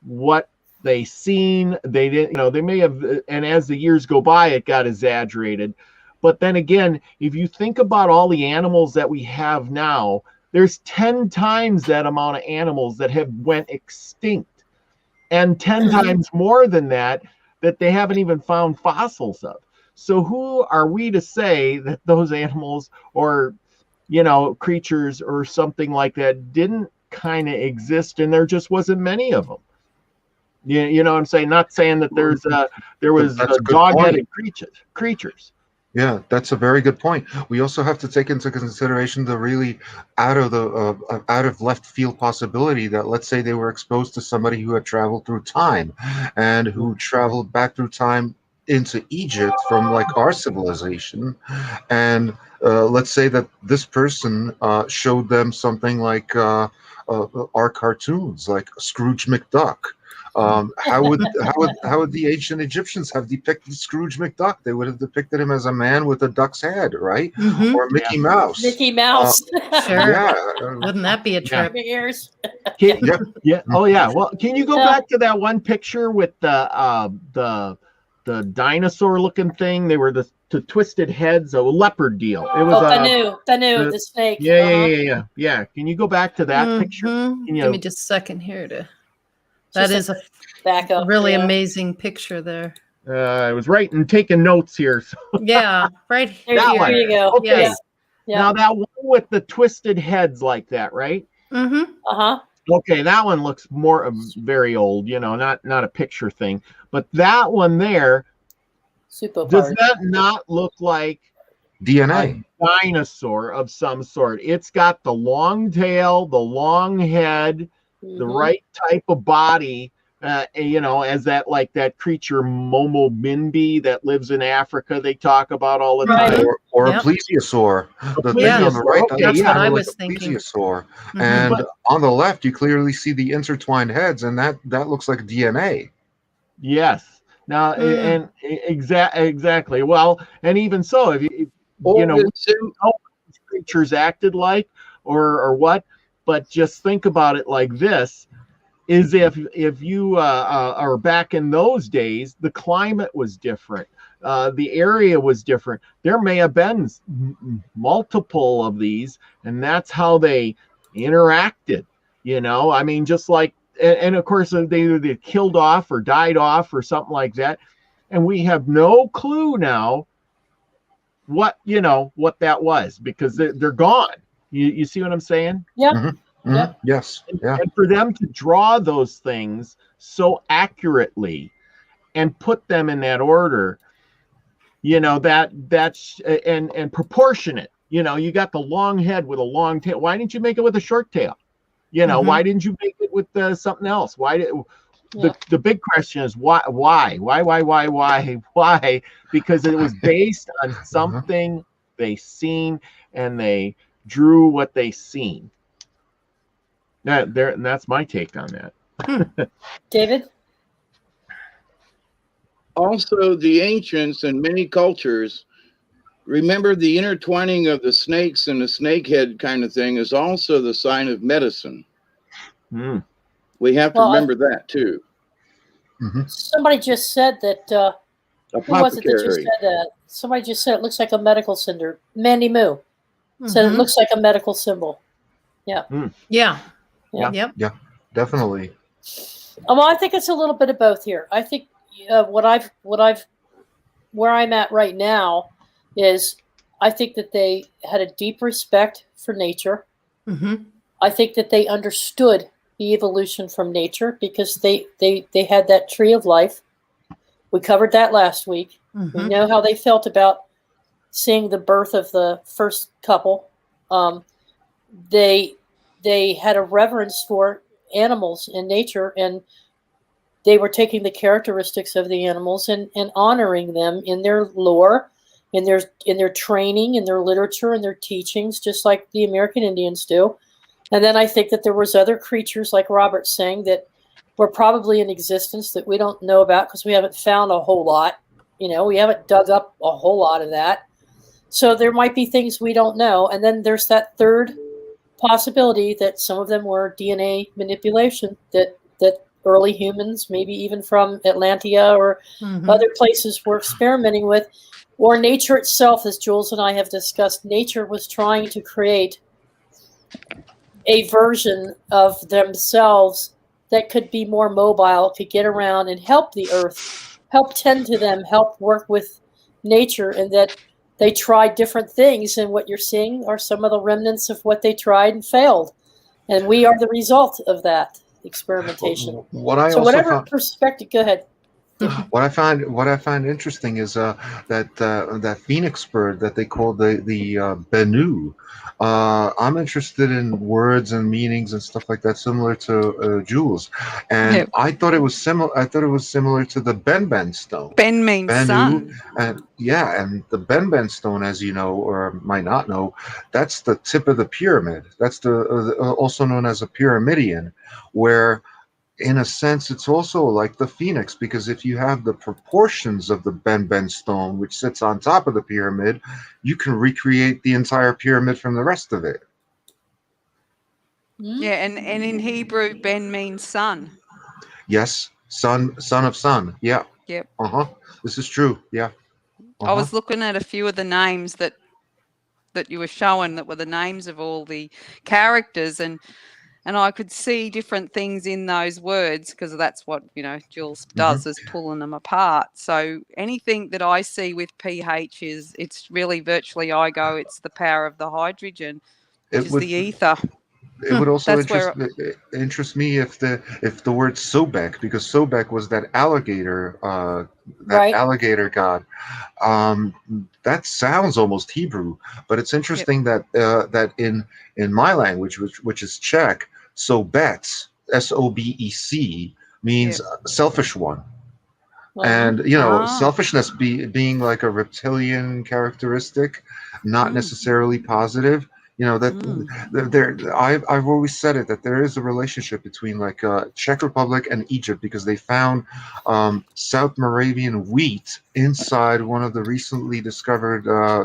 what they seen. They didn't, they may have, and as the years go by, it got exaggerated. But then again, if you think about all the animals that we have now, there's 10 times that amount of animals that have went extinct, and 10 times more than that they haven't even found fossils of. So who are we to say that those animals or creatures or something like that didn't kind of exist, and there just wasn't many of them? You know what I'm saying? Not saying that there was dog-headed creatures. Yeah, that's a very good point. We also have to take into consideration the really out of left field possibility that, let's say, they were exposed to somebody who had traveled through time, and who traveled back through time into Egypt from like our civilization, and let's say that this person showed them something like our cartoons, like Scrooge McDuck. How would the ancient Egyptians have depicted Scrooge McDuck? They would have depicted him as a man with a duck's head, right? Or Mickey Mouse. Mickey Mouse. Sure. Yeah. Wouldn't that be a trip? Ears. Yeah. Oh yeah. Well, can you go back to that one picture with the dinosaur-looking thing? They were the twisted heads, a leopard deal. It was the snake. Yeah. Can you go back to that picture? Give me just a second here that is a back up, really amazing picture there. I was taking notes here. So. Yeah, right here. There you go. Okay. Yes. Yeah. Now that one with the twisted heads like that, right? Mm-hmm. Okay, that one looks more very old, not a picture thing. But that one there, does that not look like DNA? A dinosaur of some sort. It's got the long tail, the long head, the right type of body, as that creature Momo Minbi that lives in Africa. They talk about all the time, or a plesiosaur. The thing on the right, that's what I was thinking. Plesiosaur, and on the left, you clearly see the intertwined heads, and that looks like DNA. Yes. Now, and exactly. Well, and even so, if creatures acted like, or what. But just think about it like this: is if you are back in those days, the climate was different, the area was different. There may have been multiple of these, and that's how they interacted. I mean, just like, and of course they either killed off or died off or something like that, and we have no clue now what that was, because they're gone. You see what I'm saying? Yeah. Yep. Yes. Yeah. And for them to draw those things so accurately and put them in that order, that's and proportionate. You got the long head with a long tail. Why didn't you make it with a short tail? You know, Mhm. why didn't you make it with something else? Why did Yeah. the big question is why? Because it was based on something they seen, and they drew what they seen. That's my take on that. David? Also, the ancients and many cultures remember the intertwining of the snakes and the snakehead kind of thing is also the sign of medicine. Mm. We have to remember that too. Somebody just said that. Who was it that just Apothecary. said that? Somebody just said it looks like a medical symbol. Mandy Moo said it Mhm. looks like a medical symbol. Yeah. Yeah. Yeah. Yep. Yeah, definitely. Well, I think it's a little bit of both here. I think where I'm at right now is I think that they had a deep respect for nature. Mhm. I think that they understood the evolution from nature because they had that tree of life. We covered that last week. We Mhm. know how they felt about seeing the birth of the first couple. They had a reverence for animals and nature, and they were taking the characteristics of the animals and honoring them in their lore, in their training, in their literature, and their teachings, just like the American Indians do. And then I think that there was other creatures, like Robert's saying, that were probably in existence that we don't know about because we haven't found a whole lot. We haven't dug up a whole lot of that. So there might be things we don't know. And then there's that third possibility that some of them were DNA manipulation, that early humans, maybe even from Atlantia or Mhm. other places, were experimenting with, or nature itself, as Jules and I have discussed, nature was trying to create a version of themselves that could be more mobile, could get around and help the earth, help tend to them, help work with nature, and that they tried different things. And what you're seeing are some of the remnants of what they tried and failed. And we are the result of that experimentation. What I So also whatever found, perspective, go ahead. what I find interesting is that phoenix bird that they call the Bennu. I'm interested in words and meanings and stuff like that, similar to Jules, and Yep. I thought it was similar. I thought it was similar to the Ben stone. Ben means Bennu, sun. and yeah, and the Ben stone, as you know or might not know, that's the tip of the pyramid. That's the also known as a pyramidion, where in a sense it's also like the phoenix, because if you have the proportions of the Ben stone which sits on top of the pyramid, you can recreate the entire pyramid from the rest of it. Yeah, and in Hebrew, Ben means sun. Yes, son of sun. Yeah. Yep. This is true. Yeah. I was looking at a few of the names that you were showing that were the names of all the characters, and I could see different things in those words because that's what Jules does, is pulling them apart. So anything that I see with pH it's really virtually it's the power of the hydrogen, which It is would the ether. it would also That's where interest me if the word Sobek, because Sobek was that alligator Right. god. That sounds almost Hebrew, but it's interesting that in my language, which is Czech, Sobec, Sobec, means selfish one. And selfishness being like a reptilian characteristic, not necessarily positive. I've always said it, that there is a relationship between like Czech Republic and Egypt, because they found South Moravian wheat inside one of the recently discovered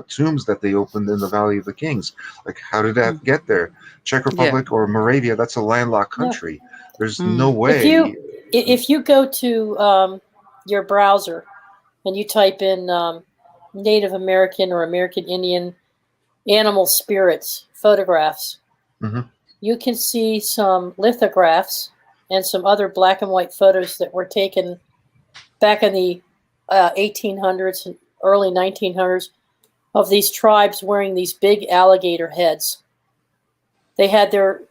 tombs that they opened in the Valley of the Kings. Like, how did that get there? Czech Republic or Moravia, that's a landlocked country. There's no way. If you go to your browser and you type in Native American or American Indian animal spirits photographs, you can see some lithographs and some other black and white photos that were taken back in the 1800s and early 1900s of these tribes wearing these big alligator heads. They had their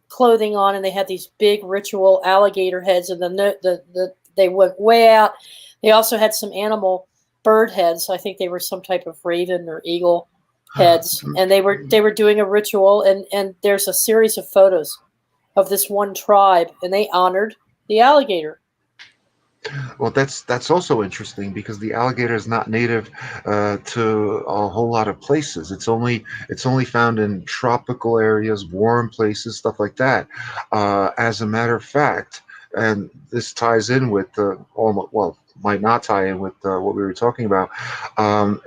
clothing on, and they had these big ritual alligator heads, and they went way out. They also had some animal bird heads. I think they were some type of raven or eagle. heads, and they were doing a ritual, and there's a series of photos of this one tribe, and they honored the alligator. Well, that's also interesting because the alligator is not native to a whole lot of places. It's only found in tropical areas, warm places, stuff like that. As a matter of fact, and this ties in with might not tie in with what we were talking about.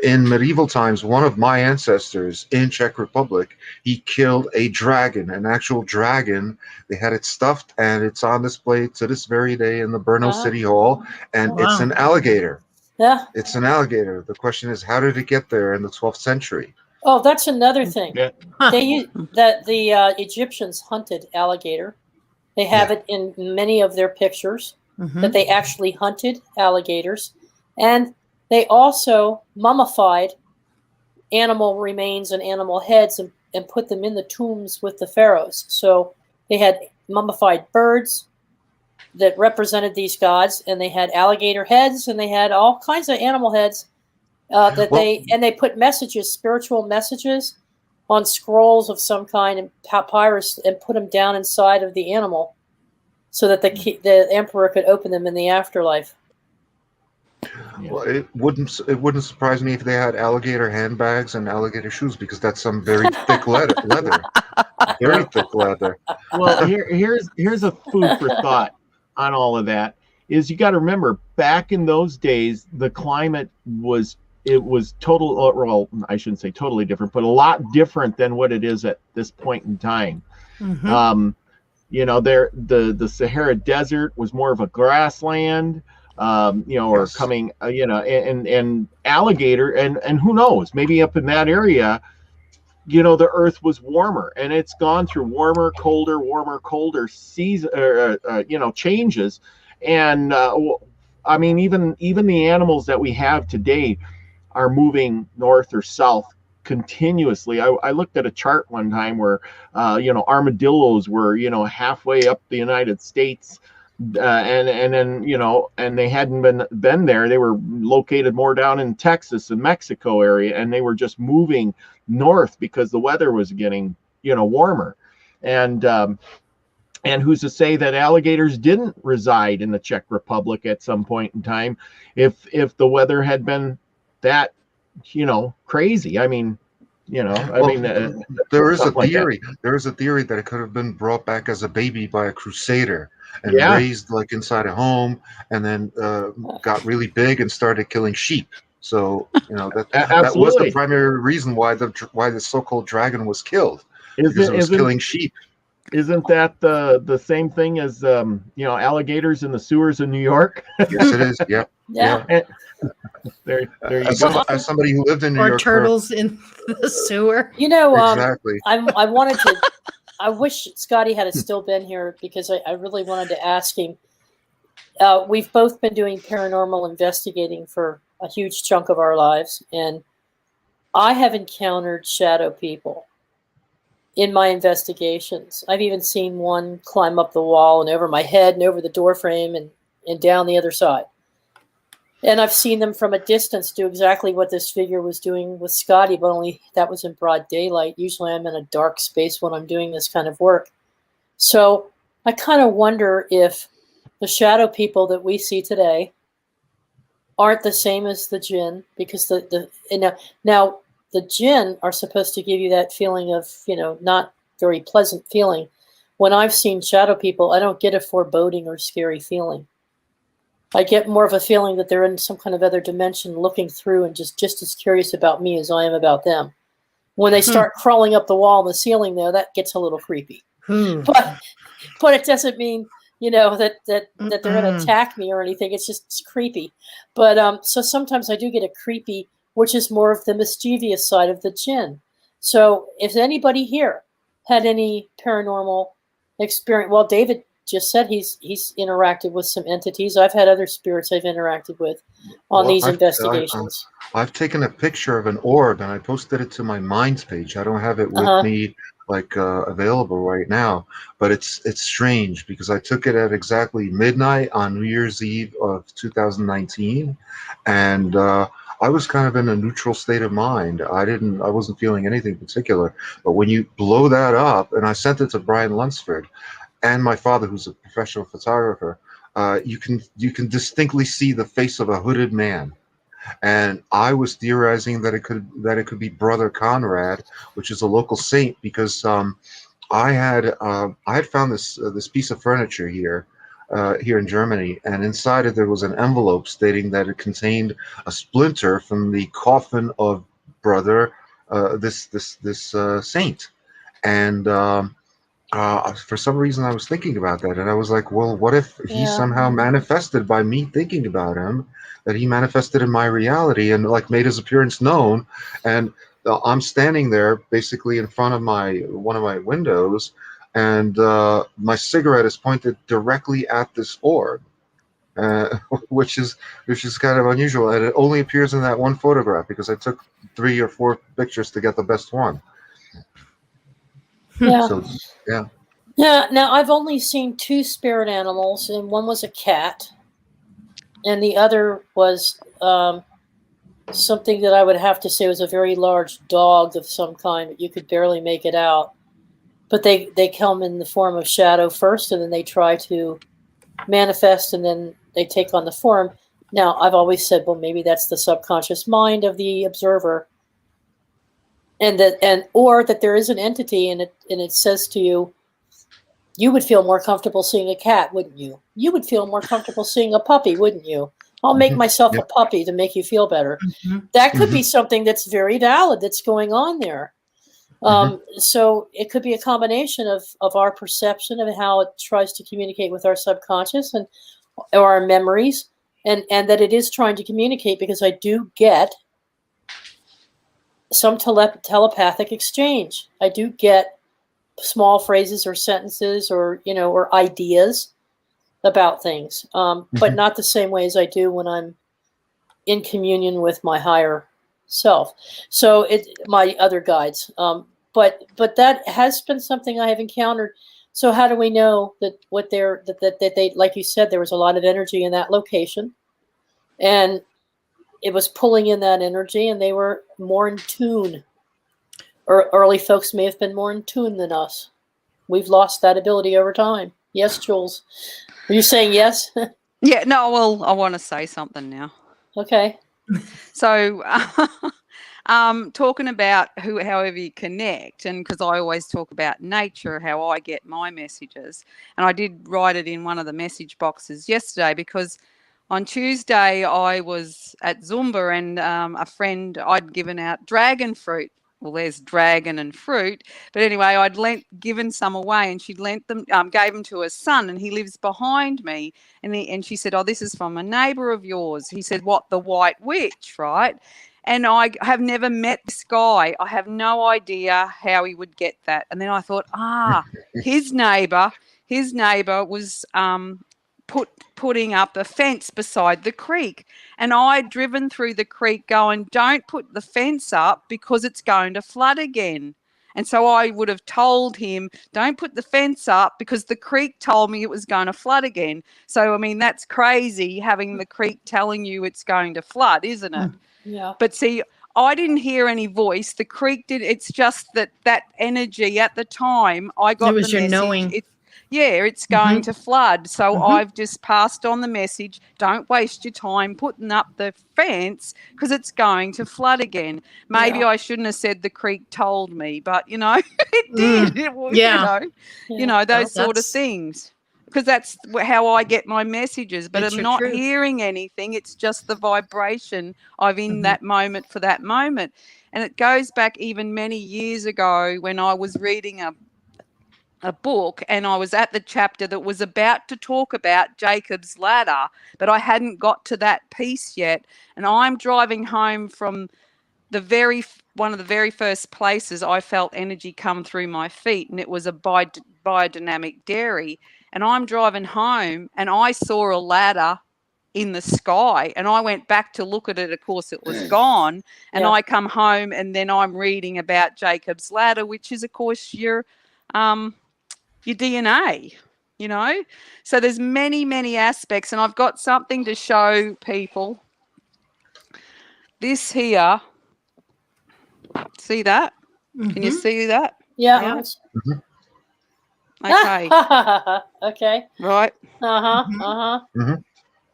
In medieval times, one of my ancestors in Czech Republic, he killed a dragon, an actual dragon. They had it stuffed, and it's on display to this very day in the Brno City Hall, and it's an alligator. Yeah. It's an alligator. The question is, how did it get there in the 12th century? Oh, that's another thing. Yeah. They used that the Egyptians hunted alligator. They have it in many of their pictures that they actually hunted alligators, and they also mummified animal remains and animal heads and put them in the tombs with the pharaohs. So they had mummified birds that represented these gods, and they had alligator heads, and they had all kinds of animal heads they put messages, spiritual messages, on scrolls of some kind and papyrus, and put them down inside of the animal, so that the emperor could open them in the afterlife. Well, it wouldn't surprise me if they had alligator handbags and alligator shoes, because that's some very thick leather, very thick leather. Well, here's a food for thought on all of that. Is you got to remember, back in those days, the climate was well, I shouldn't say totally different, but a lot different than what it is at this point in time. The Sahara Desert was more of a grassland, or coming, and alligator, and who knows, maybe up in that area, the earth was warmer, and it's gone through warmer, colder season, changes. And I mean, even the animals that we have today are moving north or south continuously. I looked at a chart one time where armadillos were halfway up the United States, and then and they hadn't been there. They were located more down in Texas and Mexico area, and they were just moving north because the weather was getting warmer. And who's to say that alligators didn't reside in the Czech Republic at some point in time if the weather had been that crazy? I mean, there is a theory. There is a theory that it could have been brought back as a baby by a crusader and raised like inside a home, and then got really big and started killing sheep. So that was the primary reason why the so-called dragon was killed, because it was killing sheep. Isn't that the same thing as alligators in the sewers in New York? Yes, it is. Yeah. Yeah. There you go. As somebody who lived in New York, or turtles in the sewer. Exactly. I wish Scotty had still been here, because I really wanted to ask him. We've both been doing paranormal investigating for a huge chunk of our lives, and I have encountered shadow people in my investigations. I've even seen one climb up the wall and over my head and over the door frame and down the other side. And I've seen them from a distance do exactly what this figure was doing with Scotty, but only that was in broad daylight. Usually I'm in a dark space when I'm doing this kind of work. So I kind of wonder if the shadow people that we see today aren't the same as the jinn, because now the jinn are supposed to give you that feeling of, not very pleasant feeling. When I've seen shadow people, I don't get a foreboding or scary feeling. I get more of a feeling that they're in some kind of other dimension looking through and just as curious about me as I am about them. When they start crawling up the wall and the ceiling, though, that gets a little creepy. But it doesn't mean, that they're going to attack me or anything. It's creepy. But so sometimes I do get a creepy, which is more of the mischievous side of the jinn. So if anybody here had any paranormal experience, well, David just said he's interacted with some entities. I've had other spirits I've interacted with on these investigations. I've taken a picture of an orb and I posted it to my Minds page. I don't have it with me available right now, but it's strange because I took it at exactly midnight on New Year's Eve of 2019, and I was kind of in a neutral state of mind. I wasn't feeling anything particular. But when you blow that up, and I sent it to Brian Lunsford and my father, who's a professional photographer, you can distinctly see the face of a hooded man. And I was theorizing that it could be Brother Conrad, which is a local saint, because I had found this piece of furniture here in Germany, and inside it there was an envelope stating that it contained a splinter from the coffin of Brother this saint, and for some reason I was thinking about that, and I was like, well, what if he somehow manifested by me thinking about him, that he manifested in my reality and like made his appearance known, and I'm standing there basically in front of one of my windows, and my cigarette is pointed directly at this orb, which is kind of unusual, and it only appears in that one photograph because I took 3 or 4 pictures to get the best one. Yeah. So, yeah. Yeah. Now I've only seen 2 spirit animals, and one was a cat, and the other was something that I would have to say was a very large dog of some kind. You could barely make it out, but they come in the form of shadow first, and then they try to manifest, and then they take on the form. Now I've always said, well, maybe that's the subconscious mind of the observer. Or that there is an entity, and it says to you, you would feel more comfortable seeing a cat, wouldn't you? You would feel more comfortable seeing a puppy, wouldn't you? I'll make myself a puppy to make you feel better. That could be something that's very valid that's going on there. So it could be a combination of our perception of how it tries to communicate with our subconscious or our memories, and that it is trying to communicate, because I do get some telepathic exchange. I do get small phrases or sentences or ideas about things, but not the same way as I do when I'm in communion with my higher self. So my other guides, but that has been something I have encountered. So how do we know that that they, like you said, there was a lot of energy in that location, and it was pulling in that energy, and they were more in tune. Early folks may have been more in tune than us. We've lost that ability over time. Yes, Jules. Are you saying yes? Yeah, no, well, I want to say something now. Okay. So, talking about however you connect, and because I always talk about nature, how I get my messages, and I did write it in one of the message boxes yesterday, because on Tuesday I was at Zumba, and a friend, I'd given out dragon fruit. Well, there's dragon and fruit, but anyway, I'd given some away, and she'd lent them, gave them to her son, and he lives behind me, and she said, "Oh, this is from a neighbour of yours." He said, "What, the White Witch, right?" And I have never met this guy. I have no idea how he would get that. And then I thought, his neighbour was putting up a fence beside the creek, and I'd driven through the creek going, don't put the fence up because it's going to flood again. And so I would have told him, don't put the fence up because the creek told me it was going to flood again. So, I mean, that's crazy, having the creek telling you it's going to flood, isn't it? Yeah. But see, I didn't hear any voice. The creek did. It's just that energy at the time I got It was the your message. knowing. It's going to flood. So I've just passed on the message. Don't waste your time putting up the fence because it's going to flood again. Maybe I shouldn't have said the creek told me, but it did. Those sort of things. Because that's how I get my messages. But I'm not hearing anything. It's just the vibration of in that moment for that moment. And it goes back even many years ago when I was reading a book, and I was at the chapter that was about to talk about Jacob's ladder, but I hadn't got to that piece yet. And I'm driving home from one of the very first places I felt energy come through my feet, and it was a biodynamic dairy. And I'm driving home, and I saw a ladder in the sky, and I went back to look at it. Of course, it was gone. And I come home, and then I'm reading about Jacob's ladder, which is, of course, your DNA, So there's many, many aspects, and I've got something to show people. this here, see that? Can you see that? Yeah. Okay. Okay. Right.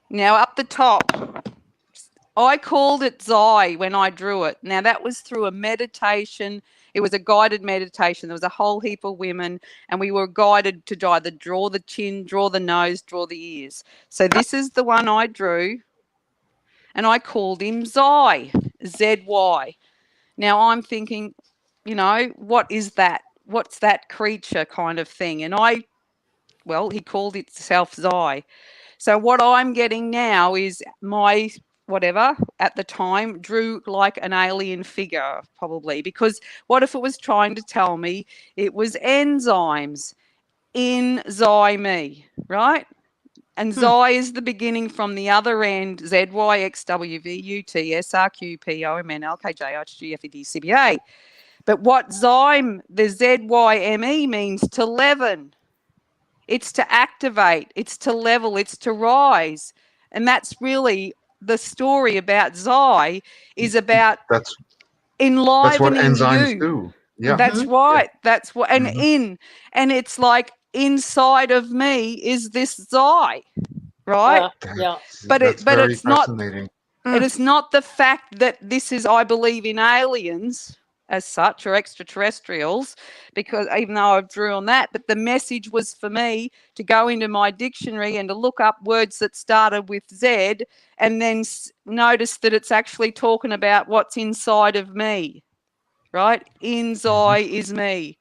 Now up the top, I called it Zai when I drew it. Now that was through a meditation. It was a guided meditation. There was a whole heap of women, and we were guided to either draw the chin, draw the nose, draw the ears. So this is the one I drew, and I called him Zai, Z-Y. Now I'm thinking, you know, what is that? What's that creature kind of thing? And he called itself Zai. So what I'm getting now is my whatever at the time drew like an alien figure, probably, because what if it was trying to tell me it was enzymes in Zai me, right? And Zai is the beginning from the other end, ZYXWVUTSRQPOMNLKJHGFEDCBA. But what Zyme, the ZYME, means to leaven. It's to activate, it's to level, it's to rise. And that's really the story about Zai, is about enlivening that's what enzymes you. do. Yeah. That's right. That's what, and and it's like inside of me is this Zai, right? But it's not, it is not the fact that this is, I believe in aliens as such, or extraterrestrials, because even though I drew on that, but the message was for me to go into my dictionary and to look up words that started with Z, and then notice that it's actually talking about what's inside of me, right? In Zai is me,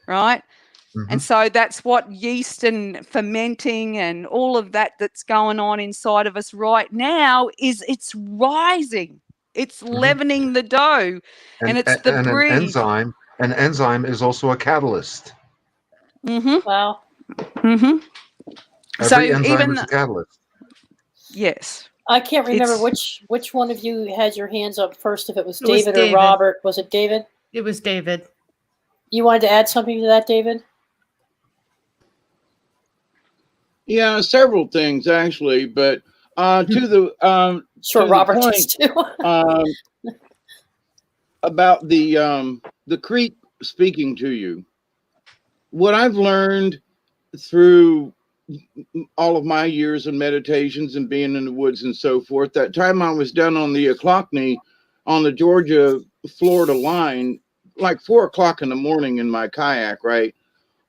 right? And so that's what yeast and fermenting and all of that that's going on inside of us right now is, it's rising. It's leavening the dough, and it's the breed. An enzyme is also a catalyst. Wow. Every enzyme is a catalyst. Yes. I can't remember which one of you had your hands up first, if it was David or Robert. Was it David? It was David. You wanted to add something to that, David? Yeah, several things actually, but to the Robert point, too. about the creek speaking to you. What I've learned through all of my years in meditations and being in the woods and so forth, that time I was down on the Ochlockonee on the Georgia-Florida line, like 4 o'clock in the morning in my kayak, right?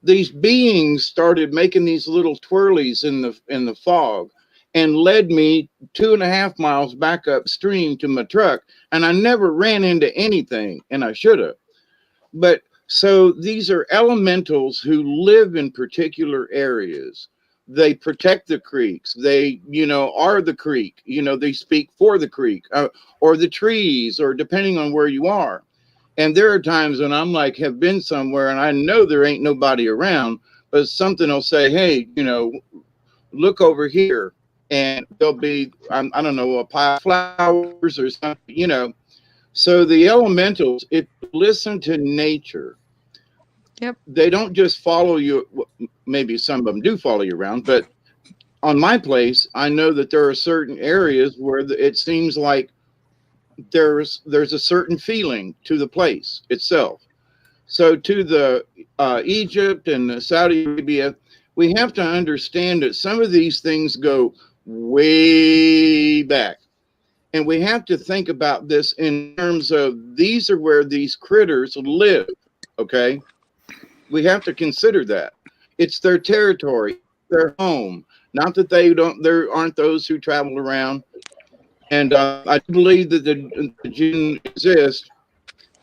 These beings started making these little twirlies in the fog, and led me 2.5 miles back upstream to my truck. And I never ran into anything, and I should have. But so these are elementals who live in particular areas. They protect the creeks. They, are the creek. They speak for the creek or the trees, or depending on where you are. And there are times when I'm like, have been somewhere and I know there ain't nobody around, but something will say, hey, look over here. And there'll be, I don't know, a pile of flowers or something, So the elementals, if you listen to nature, they don't just follow you. Maybe some of them do follow you around, but on my place, I know that there are certain areas where it seems like there's a certain feeling to the place itself. So to the Egypt and the Saudi Arabia, we have to understand that some of these things go way back. And we have to think about this in terms of, these are where these critters live, okay? We have to consider that. It's their territory, their home. Not that there aren't those who travel around. And I believe that the jinn exist,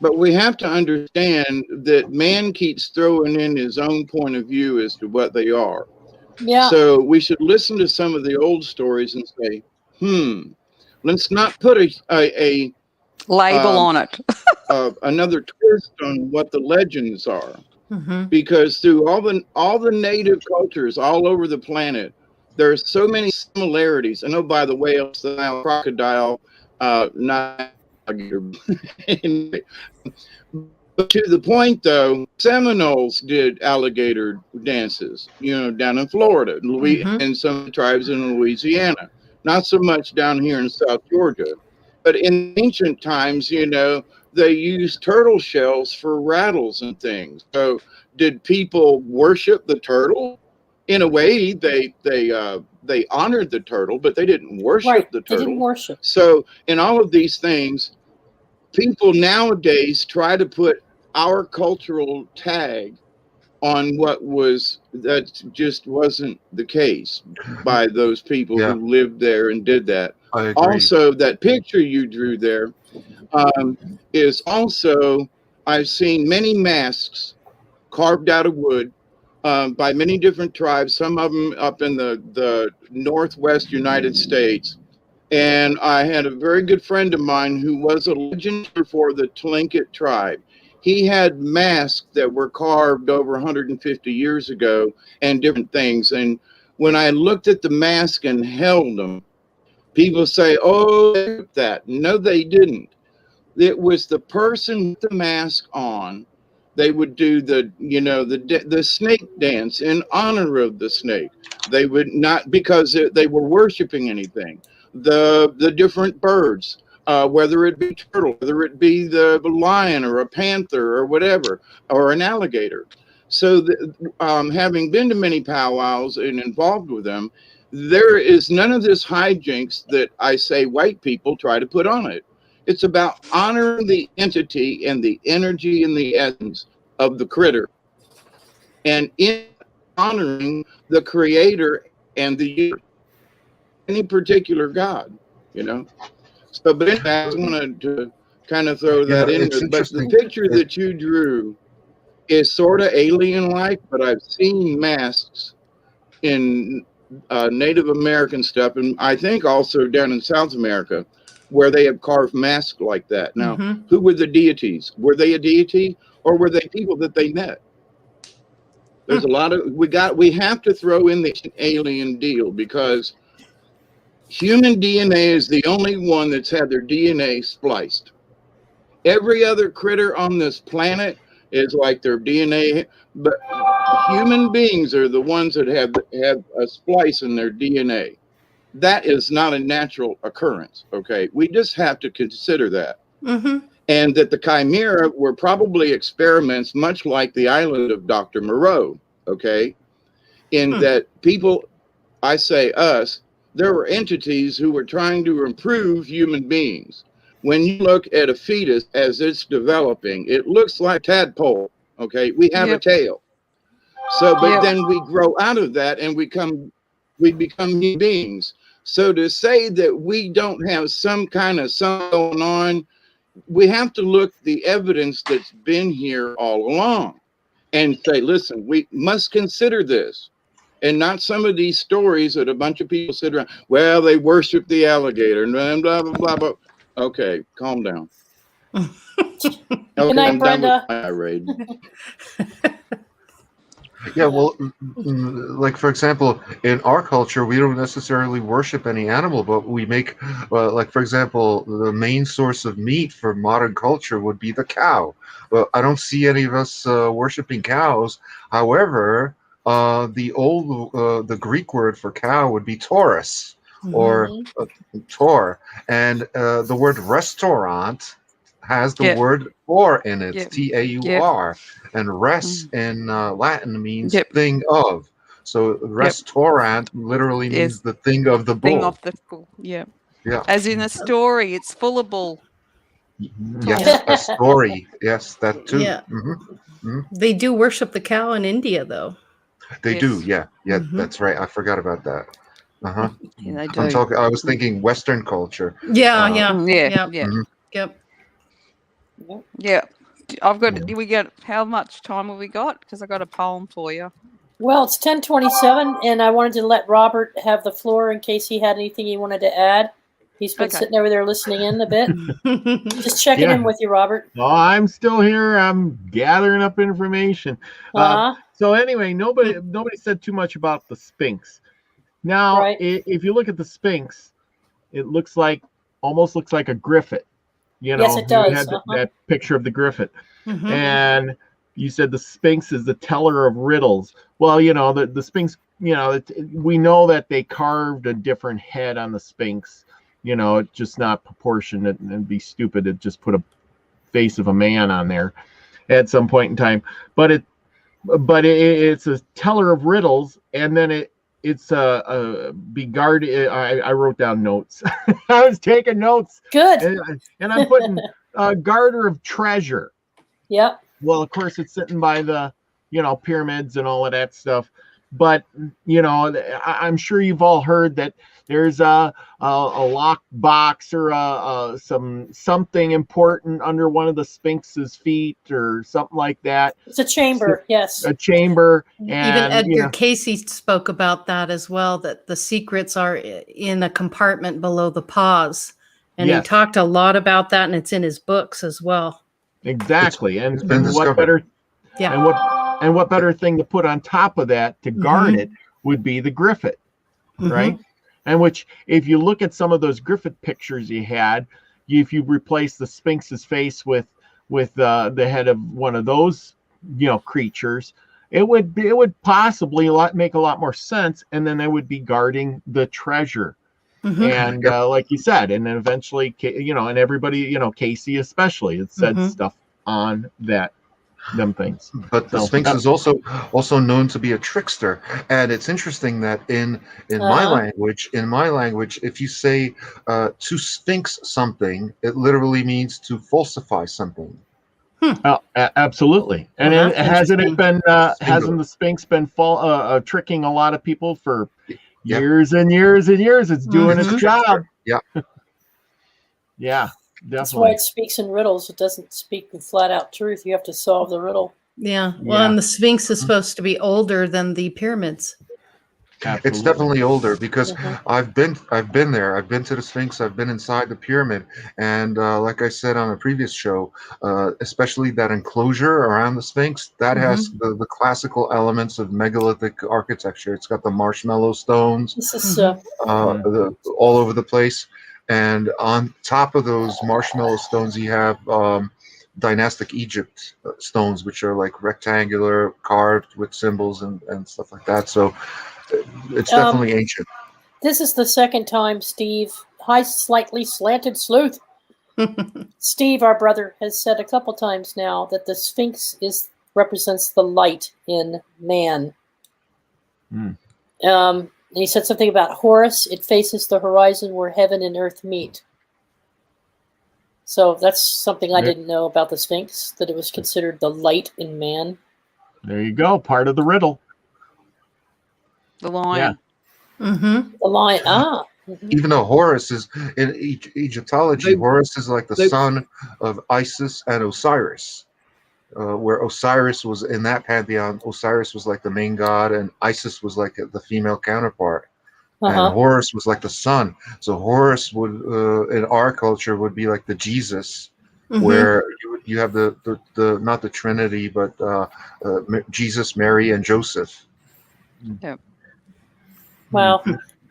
but we have to understand that man keeps throwing in his own point of view as to what they are. Yeah. So we should listen to some of the old stories and say, let's not put a label on it. Another twist on what the legends are. Because through all the native cultures all over the planet, there are so many similarities. I know, by the way, it's the Nile crocodile, not anyway. But to the point, though, Seminoles did alligator dances, down in Florida, and some tribes in Louisiana. Not so much down here in South Georgia. But in ancient times, they used turtle shells for rattles and things. So did people worship the turtle? In a way, they honored the turtle, but they didn't worship the turtle. They didn't worship. So in all of these things, people nowadays try to put our cultural tag on that just wasn't the case by those people who lived there and did that. I agree. Also, that picture you drew there is also, I've seen many masks carved out of wood by many different tribes, some of them up in the Northwest United States. And I had a very good friend of mine who was a legend for the Tlingit tribe. He had masks that were carved over 150 years ago and different things. And when I looked at the mask and held them, people say, oh, that. No, they didn't. It was the person with the mask on. They would do the snake dance in honor of the snake. They would not, because they were worshiping anything. The different birds, whether it be turtle, whether it be the lion or a panther or whatever, or an alligator. So having been to many powwows and involved with them, there is none of this hijinks that I say white people try to put on it. It's about honoring the entity and the energy and the essence of the critter, and in honoring the creator and any particular god, So, but anyway, I just wanted to kind of throw that in there. But the picture that you drew is sort of alien-like, but I've seen masks in Native American stuff, and I think also down in South America, where they have carved masks like that. Now, who were the deities? Were they a deity, or were they people that they met? There's a lot of, we have to throw in the alien deal, because human DNA is the only one that's had their DNA spliced. Every other critter on this planet is like their DNA, but human beings are the ones that have a splice in their DNA. That is not a natural occurrence, okay? We just have to consider that. And that the Chimera were probably experiments much like the island of Dr. Moreau, okay? In that people, I say us, there were entities who were trying to improve human beings. When you look at a fetus as it's developing, it looks like a tadpole, okay? We have a tail. So, but then we grow out of that and we become human beings. So to say that we don't have some kind of something going on, we have to look at the evidence that's been here all along and say, listen, we must consider this, and not some of these stories that a bunch of people sit around, well, they worship the alligator and blah, blah, blah, blah, blah. Okay, calm down. Okay, good night, Brenda. Yeah, well, like, for example, in our culture, we don't necessarily worship any animal, but we make, like, for example, the main source of meat for modern culture would be the cow. Well, I don't see any of us worshiping cows. However, the Greek word for cow would be Taurus, or Tor. And the word restaurant has the word "or" in it, T-A-U-R, and res in Latin means thing of. So restaurant literally means the thing of the bull. Thing of the bull, yeah. As in a story, it's full of bull. Yes, a story. Yes, that too. Yeah. They do worship the cow in India, though. They do, yeah. That's right. I forgot about that. Yeah, they do. I was thinking Western culture. Yeah. I've got. How much time have we got? Because I got a poem for you. Well, it's 10:27, and I wanted to let Robert have the floor in case he had anything he wanted to add. He's been sitting over there listening in a bit. Just checking in with you, Robert. Oh, I'm still here. I'm gathering up information. So anyway, nobody said too much about the Sphinx. Now, if you look at the Sphinx, it almost looks like a griffin. Yes, it does. You had that picture of the griffin. And you said the Sphinx is the teller of riddles. Well, the Sphinx, we know that they carved a different head on the Sphinx. it's just not proportionate, and it'd be stupid to just put a face of a man on there at some point in time. But it's a teller of riddles, and then it's a beguarded. I wrote down notes. I was taking notes. Good. And I'm putting garter of treasure. Yep. Well, of course, it's sitting by the pyramids and all of that stuff. But I'm sure you've all heard that there's a locked box or something important under one of the Sphinx's feet or something like that. It's a chamber, yes. A chamber. Even And Edgar Casey spoke about that as well, that the secrets are in a compartment below the paws. And he talked a lot about that, and it's in his books as well. Exactly. It's been discovered. What better and what better thing to put on top of that to guard it would be the griffin, right? And which, if you look at some of those griffin pictures he had, if you replace the Sphinx's face with the head of one of those creatures, it would possibly make a lot more sense, and then they would be guarding the treasure. And like you said, and then eventually and everybody, Casey especially, it said stuff on them things. But the Sphinx is also known to be a trickster, and it's interesting that in my language, if you say to sphinx something, it literally means to falsify something. Oh, absolutely. And hasn't the Sphinx been tricking a lot of people for years and years and years? It's doing its job. Yeah. Yeah. Definitely. That's why it speaks in riddles. It doesn't speak in flat out truth. You have to solve the riddle. Yeah. Well, and the Sphinx is supposed to be older than the pyramids. Absolutely. It's definitely older because I've been there. I've been to the Sphinx. I've been inside the pyramid, and like I said on a previous show, especially that enclosure around the Sphinx, that has the classical elements of megalithic architecture. It's got the marshmallow stones all over the place. And on top of those marshmallow stones, you have dynastic Egypt stones, which are like rectangular, carved with symbols and stuff like that. So it's definitely ancient. This is the second time, Steve. Hi, slightly slanted sleuth. Steve, our brother, has said a couple times now that the Sphinx represents the light in man. And he said something about Horus. It faces the horizon where heaven and earth meet. So that's something I didn't know about the Sphinx, that it was considered the light in man. There you go. Part of the riddle. The lion. Yeah. The lion. Even though Horus is, in Egyptology, Horus is like the son of Isis and Osiris. Where Osiris was in that pantheon, Osiris was like the main god, and Isis was like the female counterpart, and Horus was like the son. So Horus would, in our culture, would be like the Jesus, where you have the not the Trinity, but Jesus, Mary, and Joseph. Yep. Wow,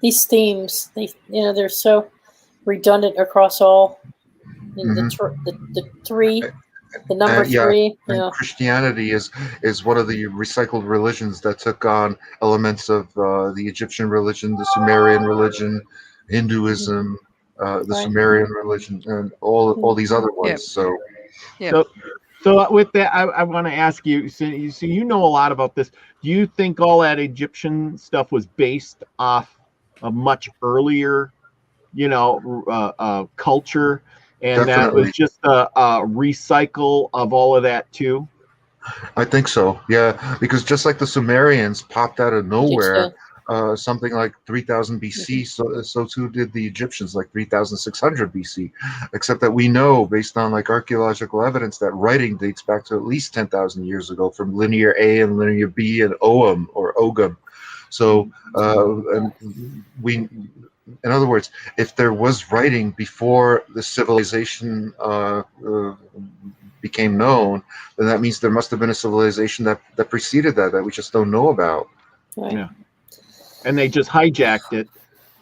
these themes, they're so redundant across all. The three. The number three. And Christianity is one of the recycled religions that took on elements of the Egyptian religion, the Sumerian religion, Hinduism, the Sumerian religion, and all these other ones. So with that, I want to ask you. So you know a lot about this. Do you think all that Egyptian stuff was based off a much earlier, culture? And that was just a recycle of all of that too? I think so, yeah. Because just like the Sumerians popped out of nowhere, something like 3000 BC, so too did the Egyptians, like 3600 BC. Except that we know, based on like archaeological evidence, that writing dates back to at least 10,000 years ago from Linear A and Linear B and Ogham or Ogham. So in other words, if there was writing before the civilization became known, then that means there must have been a civilization that preceded that we just don't know about. Right. Yeah. And they just hijacked it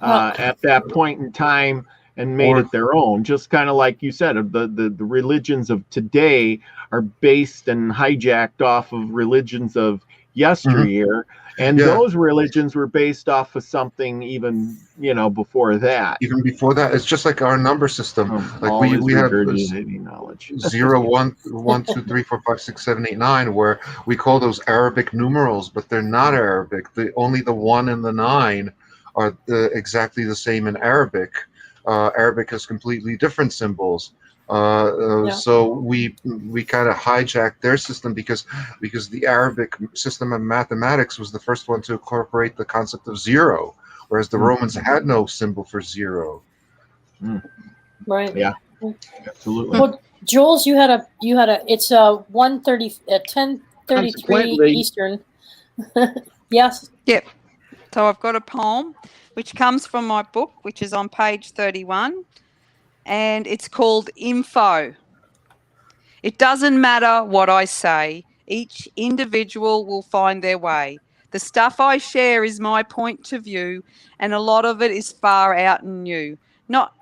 at that point in time and made it their own. Just kind of like you said, the religions of today are based and hijacked off of religions of yesteryear. And Yeah. those religions were based off of something even, before that. Even before that, it's just like our number system. Like Always we have regurgitating knowledge. 0, 1, 1, 2, 3, 4, 5, 6, 7, 8, 9, where we call those Arabic numerals, but they're not Arabic. Only the 1 and the 9 are exactly the same in Arabic. Arabic has completely different symbols. So we kind of hijacked their system because the Arabic system of mathematics was the first one to incorporate the concept of 0, whereas the Romans had no symbol for 0. Right. Yeah. Absolutely. Well, Jules, you had a it's 1:30 at 10:33 Consequently- Eastern. Yes. Yep. So I've got a poem which comes from my book, which is on page 31, and it's called Info. It doesn't matter what I say, each individual will find their way. The stuff I share is my point of view, and a lot of it is far out and new. Not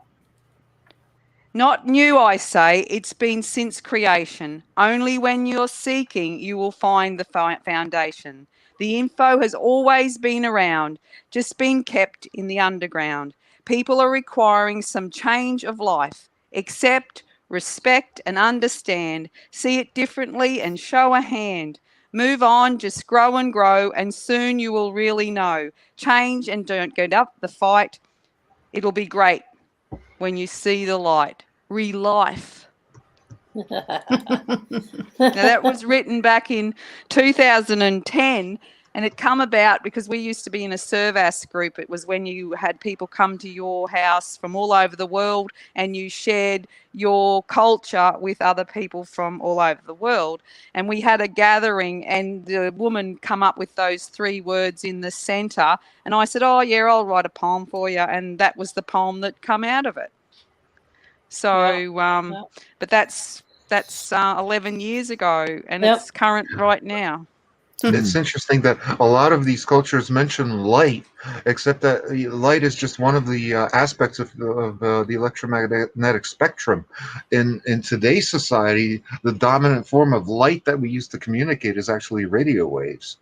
new, I say, it's been since creation. Only when you're seeking, you will find the foundation. The info has always been around, just been kept in the underground. People are requiring some change of life. Accept, respect, and understand. See it differently and show a hand. Move on, just grow, and soon you will really know. Change and don't get up the fight. It'll be great when you see the light. Re-life. Now that was written back in 2010, and it come about because we used to be in a Servas group. It was when you had people come to your house from all over the world and you shared your culture with other people from all over the world. And we had a gathering and the woman come up with those 3 words in the center. And I said, oh yeah, I'll write a poem for you. And that was the poem that come out of it. So, but that's 11 years ago, and it's current right now. It's interesting that a lot of these cultures mention light, except that light is just one of the aspects of the electromagnetic spectrum. In today's society, the dominant form of light that we use to communicate is actually radio waves.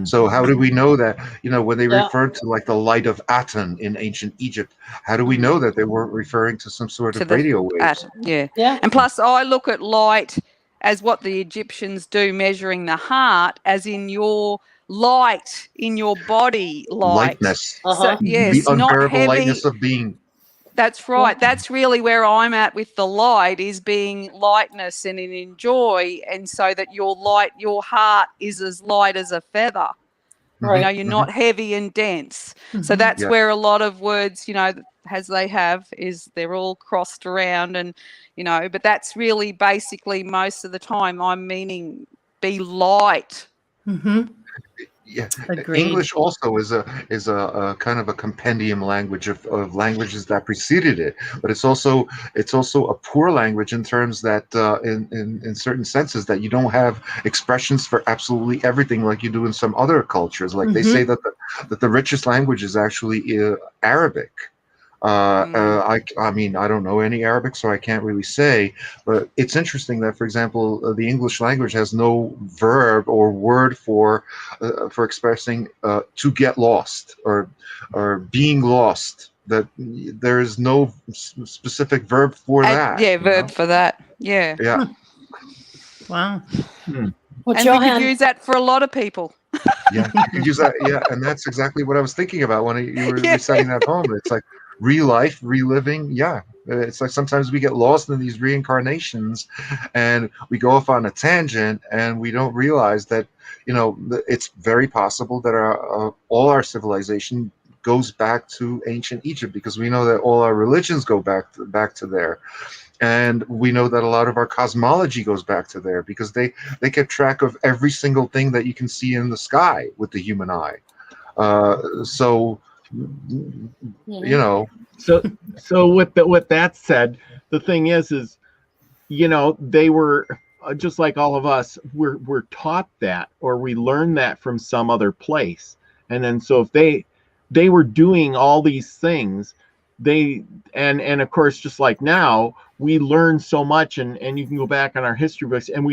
So how do we know that, when they referred to like the light of Aten in ancient Egypt, how do we know that they weren't referring to some sort of radio waves? Yeah. And plus I look at light as what the Egyptians do, measuring the heart, as in your light, in your body light. Lightness. So, yes, the not unbearable heavy. lightness of being. That's right. That's really where I'm at with the light, is being lightness and in enjoy, and so that your light, your heart is as light as a feather. Right. You're not heavy and dense. So that's where a lot of words, as they have, is they're all crossed around, and but that's really basically most of the time I'm meaning be light. Yeah, Agreed. English also is a kind of a compendium language of languages that preceded it, but it's also a poor language in terms that in certain senses that you don't have expressions for absolutely everything like you do in some other cultures. Like they say that the richest language is actually Arabic. I mean, I don't know any Arabic, so I can't really say, but it's interesting that, for example, the English language has no verb or word for expressing to get lost or being lost. That there is no specific verb for that. Yeah, verb for that. Yeah. Yeah. Wow. Well, And Johan, we could use that for a lot of people. Yeah, you could use that. Yeah, and that's exactly what I was thinking about when you were reciting that poem. It's like re-life, reliving. Yeah, it's like sometimes we get lost in these reincarnations and we go off on a tangent and we don't realize that, it's very possible that all our civilization goes back to ancient Egypt, because we know that all our religions go back to there. And we know that a lot of our cosmology goes back to there, because they kept track of every single thing that you can see in the sky with the human eye. So with that said, the thing is they were just like all of us. We're taught that, or we learn that from some other place, and then so if they were doing all these things, and of course, just like now, we learn so much, and you can go back on our history books, and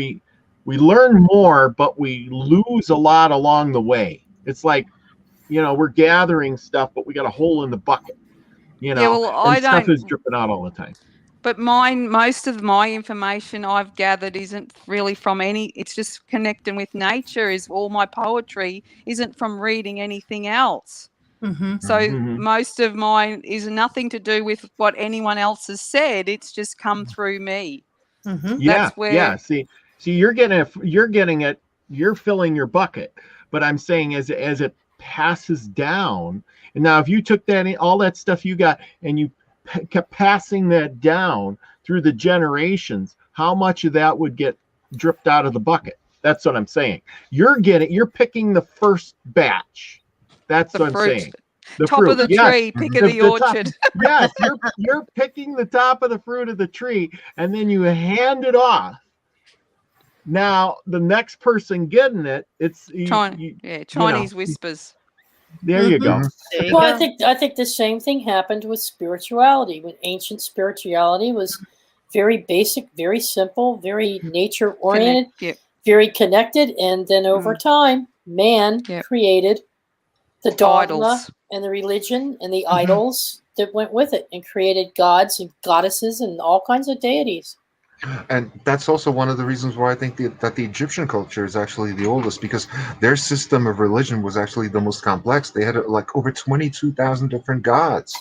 we learn more, but we lose a lot along the way. It's like, we're gathering stuff, but we got a hole in the bucket, Yeah, well, and stuff is dripping out all the time. But most of my information I've gathered isn't really from it's just connecting with nature. Is all my poetry isn't from reading anything else. Mm-hmm. So most of mine is nothing to do with what anyone else has said. It's just come through me. Mm-hmm. That's where. See, you're getting it. You're filling your bucket, but I'm saying as it passes down, and now if you took all that stuff you got and you kept passing that down through the generations, how much of that would get dripped out of the bucket? That's what I'm saying. You're picking the first batch. That's what I'm saying. The top fruit. of the tree, pick of the orchard. Yes, you're picking the top of the fruit of the tree, and then you hand it off. Now the next person getting it, it's Chinese whispers. There you go. Well, I think the same thing happened with spirituality. When ancient spirituality was very basic, very simple, very nature oriented, very connected, and then over time, man created the dogma idols and the religion and the idols that went with it, and created gods and goddesses and all kinds of deities. And that's also one of the reasons why I think that the Egyptian culture is actually the oldest, because their system of religion was actually the most complex. They had like over 22,000 different gods,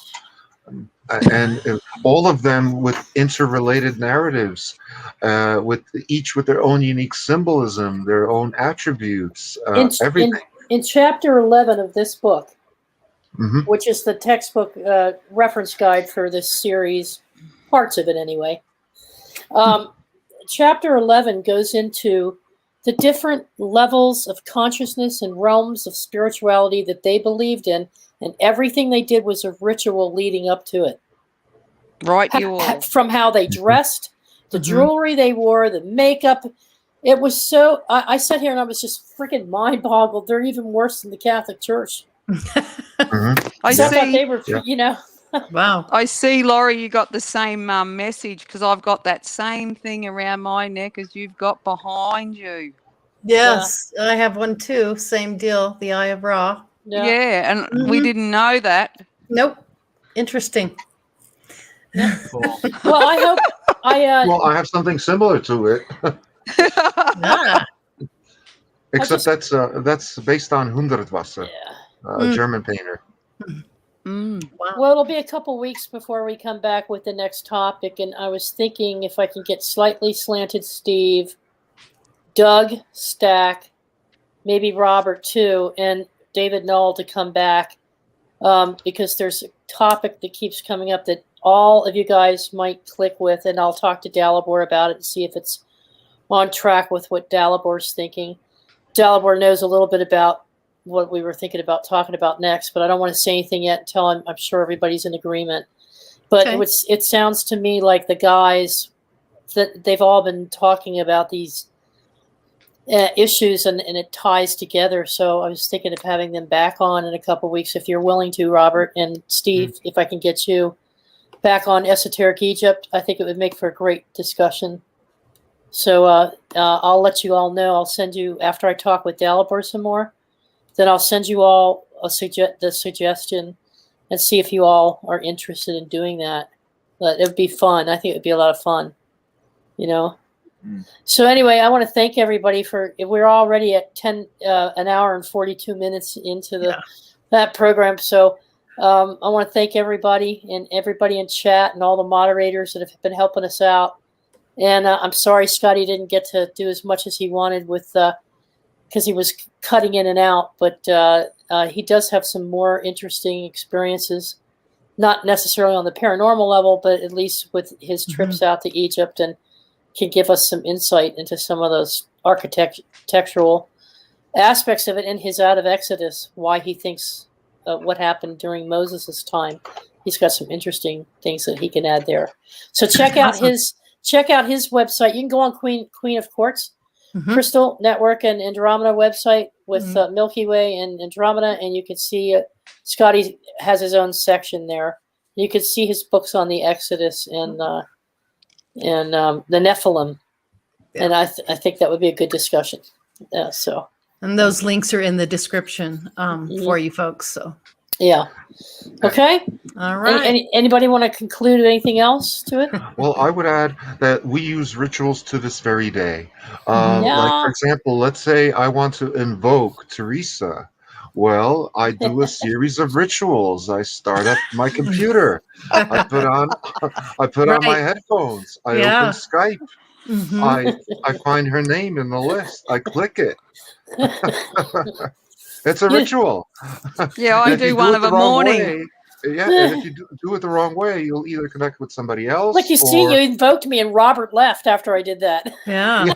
and all of them with interrelated narratives, with each with their own unique symbolism, their own attributes, everything. In chapter 11 of this book, which is the textbook reference guide for this series, parts of it anyway, chapter 11 goes into the different levels of consciousness and realms of spirituality that they believed in, and everything they did was a ritual leading up to it. Right, from how they dressed, the jewelry they wore, the makeup. It was so. I sat here and I was just freaking mind boggled. They're even worse than the Catholic Church. I see. They were, Wow. I see, Laurie, you got the same message, because I've got that same thing around my neck as you've got behind you. Yes, I have one too. Same deal. The Eye of Ra. Yeah, and we didn't know that. Nope. Interesting. Cool. Well, I hope well, I have something similar to it. Except that's based on Hundertwasser, a German painter. Wow. Well, it'll be a couple weeks before we come back with the next topic, and I was thinking if I can get Slightly Slanted Steve, Doug Stack, maybe Robert too, and David Null to come back, because there's a topic that keeps coming up that all of you guys might click with, and I'll talk to Dalibor about it and see if it's on track with what Dalibor's thinking. Dalibor knows a little bit about what we were thinking about talking about next, but I don't want to say anything yet until I'm sure everybody's in agreement. But it sounds to me like the guys that they've all been talking about these issues, and it ties together. So I was thinking of having them back on in a couple of weeks, if you're willing to, Robert and Steve. If I can get you back on Esoteric Egypt, I think it would make for a great discussion. So I'll let you all know. I'll send you, after I talk with Dalibor some more, then I'll send you all the suggestion and see if you all are interested in doing that. But it would be fun. I think it would be a lot of fun, So anyway, I want to thank everybody we're already at an hour and 42 minutes into that program. So I want to thank everybody in chat and all the moderators that have been helping us out. And I'm sorry Scotty didn't get to do as much as he wanted because he was cutting in and out, but he does have some more interesting experiences, not necessarily on the paranormal level, but at least with his trips out to Egypt, and can give us some insight into some of those architectural aspects of it, and his Out of Exodus, why he thinks what happened during Moses' time. He's got some interesting things that he can add there. So check out his website. You can go on Queen of Quartz, Crystal Network and Andromeda website with Milky Way and Andromeda, and you can see Scotty has his own section there. You can see his books on the Exodus and the Nephilim. And I think that would be a good discussion. So. And those links are in the description for you folks. So. Yeah. Okay. All right. Anybody want to conclude anything else to it? Well, I would add that we use rituals to this very day. Yeah. Like, for example, let's say I want to invoke Teresa. Well, I do a series of rituals. I start up my computer. I put on my headphones. I open Skype. I find her name in the list. I click it. It's a ritual. Yeah, I do one of a morning. And if you do it the wrong way, you'll either connect with somebody else. Like you see, you invoked me, and Robert left after I did that. Yeah.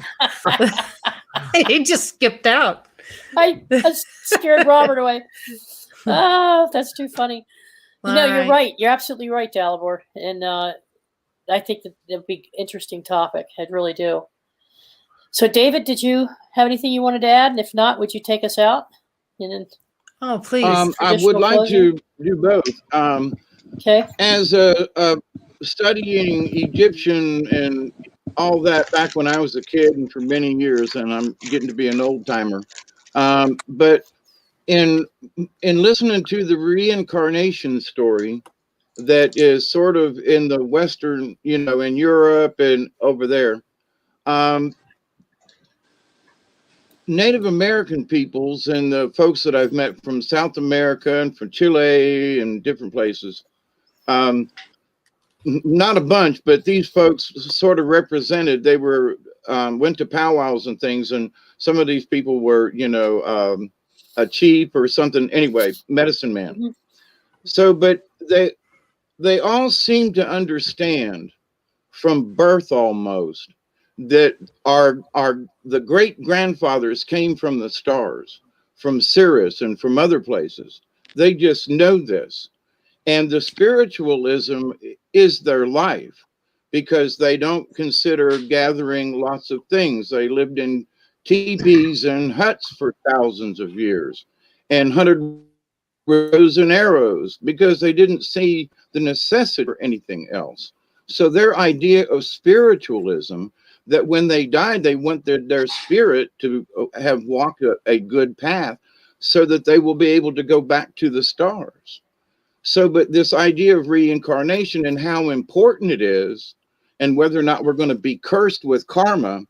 He just skipped out. I scared Robert away. Oh, that's too funny. You're right. You're absolutely right, Dalibor. And I think that it'd be an interesting topic. I really do. So, David, did you have anything you wanted to add? And if not, would you take us out? And then, please. I would like to do both. Okay. As studying Egyptian and all that back when I was a kid and for many years, and I'm getting to be an old timer. But in listening to the reincarnation story that is sort of in the Western, in Europe and over there, Native American peoples and the folks that I've met from South America and from Chile and different places, not a bunch, but these folks sort of represented, they were, went to powwows and things, and some of these people were, a chief or something, anyway, medicine man. Mm-hmm. So, but they all seem to understand from birth almost that the great grandfathers came from the stars, from Sirius and from other places. They just know this. And the spiritualism is their life because they don't consider gathering lots of things. They lived in teepees and huts for thousands of years and hunted bows and arrows because they didn't see the necessity for anything else. So their idea of spiritualism, that when they died, they want their spirit to have walked a good path so that they will be able to go back to the stars. So, but this idea of reincarnation and how important it is and whether or not we're going to be cursed with karma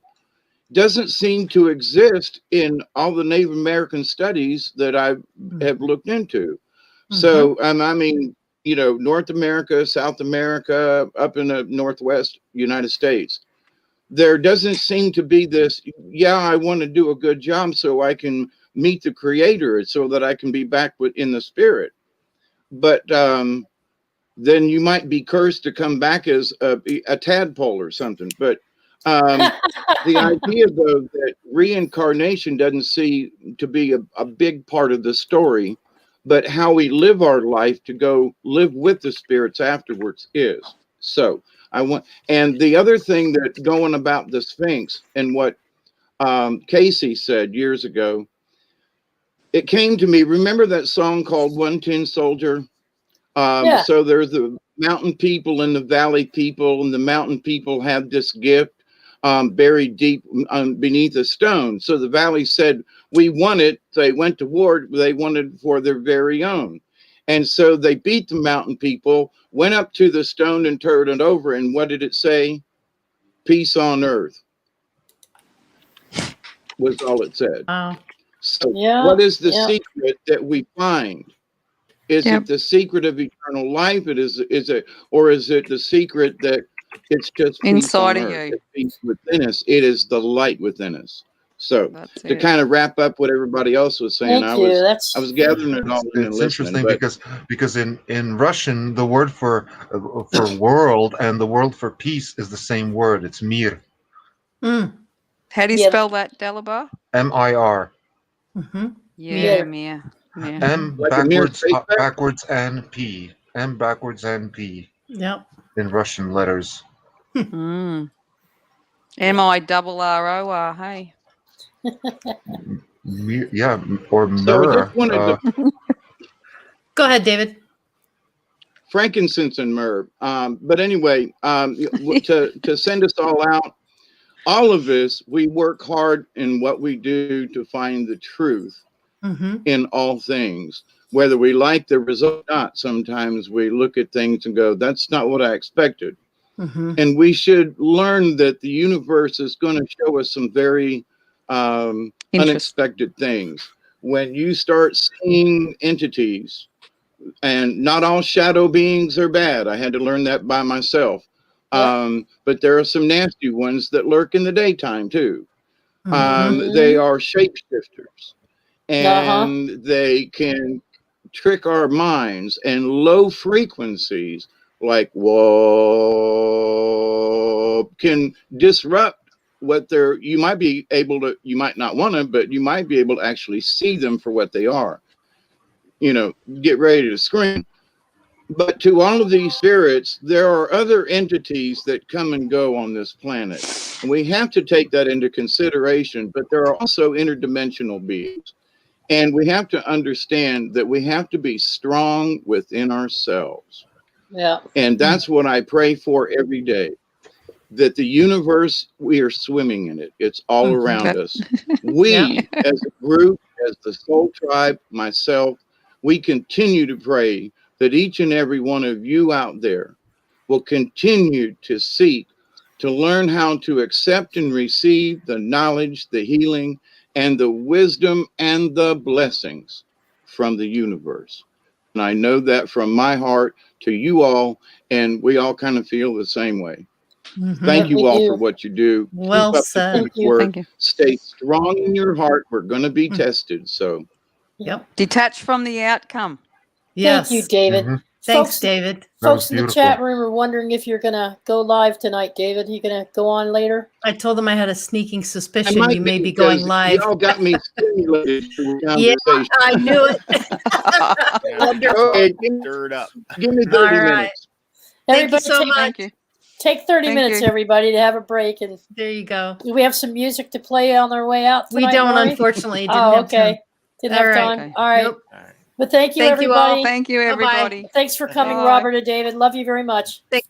doesn't seem to exist in all the Native American studies that I have looked into. Mm-hmm. So, I mean, North America, South America, up in the Northwest United States, there doesn't seem to be this, I want to do a good job so I can meet the Creator so that I can be back in the spirit. But then you might be cursed to come back as a tadpole or something. But the idea, though, that reincarnation doesn't seem to be a big part of the story, but how we live our life to go live with the spirits afterwards is. So and the other thing that going about the Sphinx and what Casey said years ago, it came to me, remember that song called One Tin Soldier? So there's the mountain people and the valley people, and the mountain people have this gift buried deep beneath a stone. So the valley said, we want it. They went to war. They wanted it for their very own. And so they beat the mountain people, went up to the stone and turned it over. And what did it say? Peace on earth was all it said. So what is the secret that we find? Is it the secret of eternal life? Is it the secret that it's just inside of you? It's peace within us. It is the light within us. So to kind of wrap up what everybody else was saying, I was gathering it all. It's interesting because in Russian the word for world and the word for peace is the same word. It's mir. How do you spell that, Dalibor? M-I-R. Mm-hmm. Yeah, mir. M backwards and P. M backwards and P. Yep. In Russian letters. M-I-R-R-O-R, hey. Or myrrh. Go ahead, David. Frankincense and myrrh. But anyway, to send us all out all of us, we work hard in what we do to find the truth in all things. Whether we like the result or not, sometimes we look at things and go, that's not what I expected. And we should learn that the universe is going to show us some very unexpected things. When you start seeing entities, and not all shadow beings are bad. I had to learn that by myself. But there are some nasty ones that lurk in the daytime too. They are shapeshifters, and they can trick our minds, and low frequencies like whoa can disrupt what they're, you might be able to, you might not want to, but you might be able to actually see them for what they are. You know, get ready to scream. But to all of these spirits, there are other entities that come and go on this planet. And we have to take that into consideration, but there are also interdimensional beings. And we have to understand that we have to be strong within ourselves. Yeah. And that's what I pray for every day. That the universe, we are swimming in it. It's all around us. We, as a group, as the Soul Tribe, myself, we continue to pray that each and every one of you out there will continue to seek to learn how to accept and receive the knowledge, the healing, and the wisdom and the blessings from the universe. And I know that from my heart to you all, and we all kind of feel the same way. Thank you all for what you do. Well Keep up said. the good work. Stay strong in your heart. We're going to be tested. So, detach from the outcome. Yes. Thank you, David. Thanks, Folks, David. Folks in the chat room are wondering if you're going to go live tonight, David. Are you going to go on later? I told them I had a sneaking suspicion you may be going live. Y'all got me stimulated through Yeah, I knew it. Wonderful. Okay, stir it up. Give me 30 minutes. Thank you so much. Take 30 minutes, everybody, to have a break. And there you go. Do we have some music to play on our way out tonight, We don't, Maury? unfortunately. Okay. Didn't have time. All right. Nope. But thank you, Thank everybody. you all. Thank you, everybody. Thanks for coming, Bye. Robert and David. Love you very much. Thank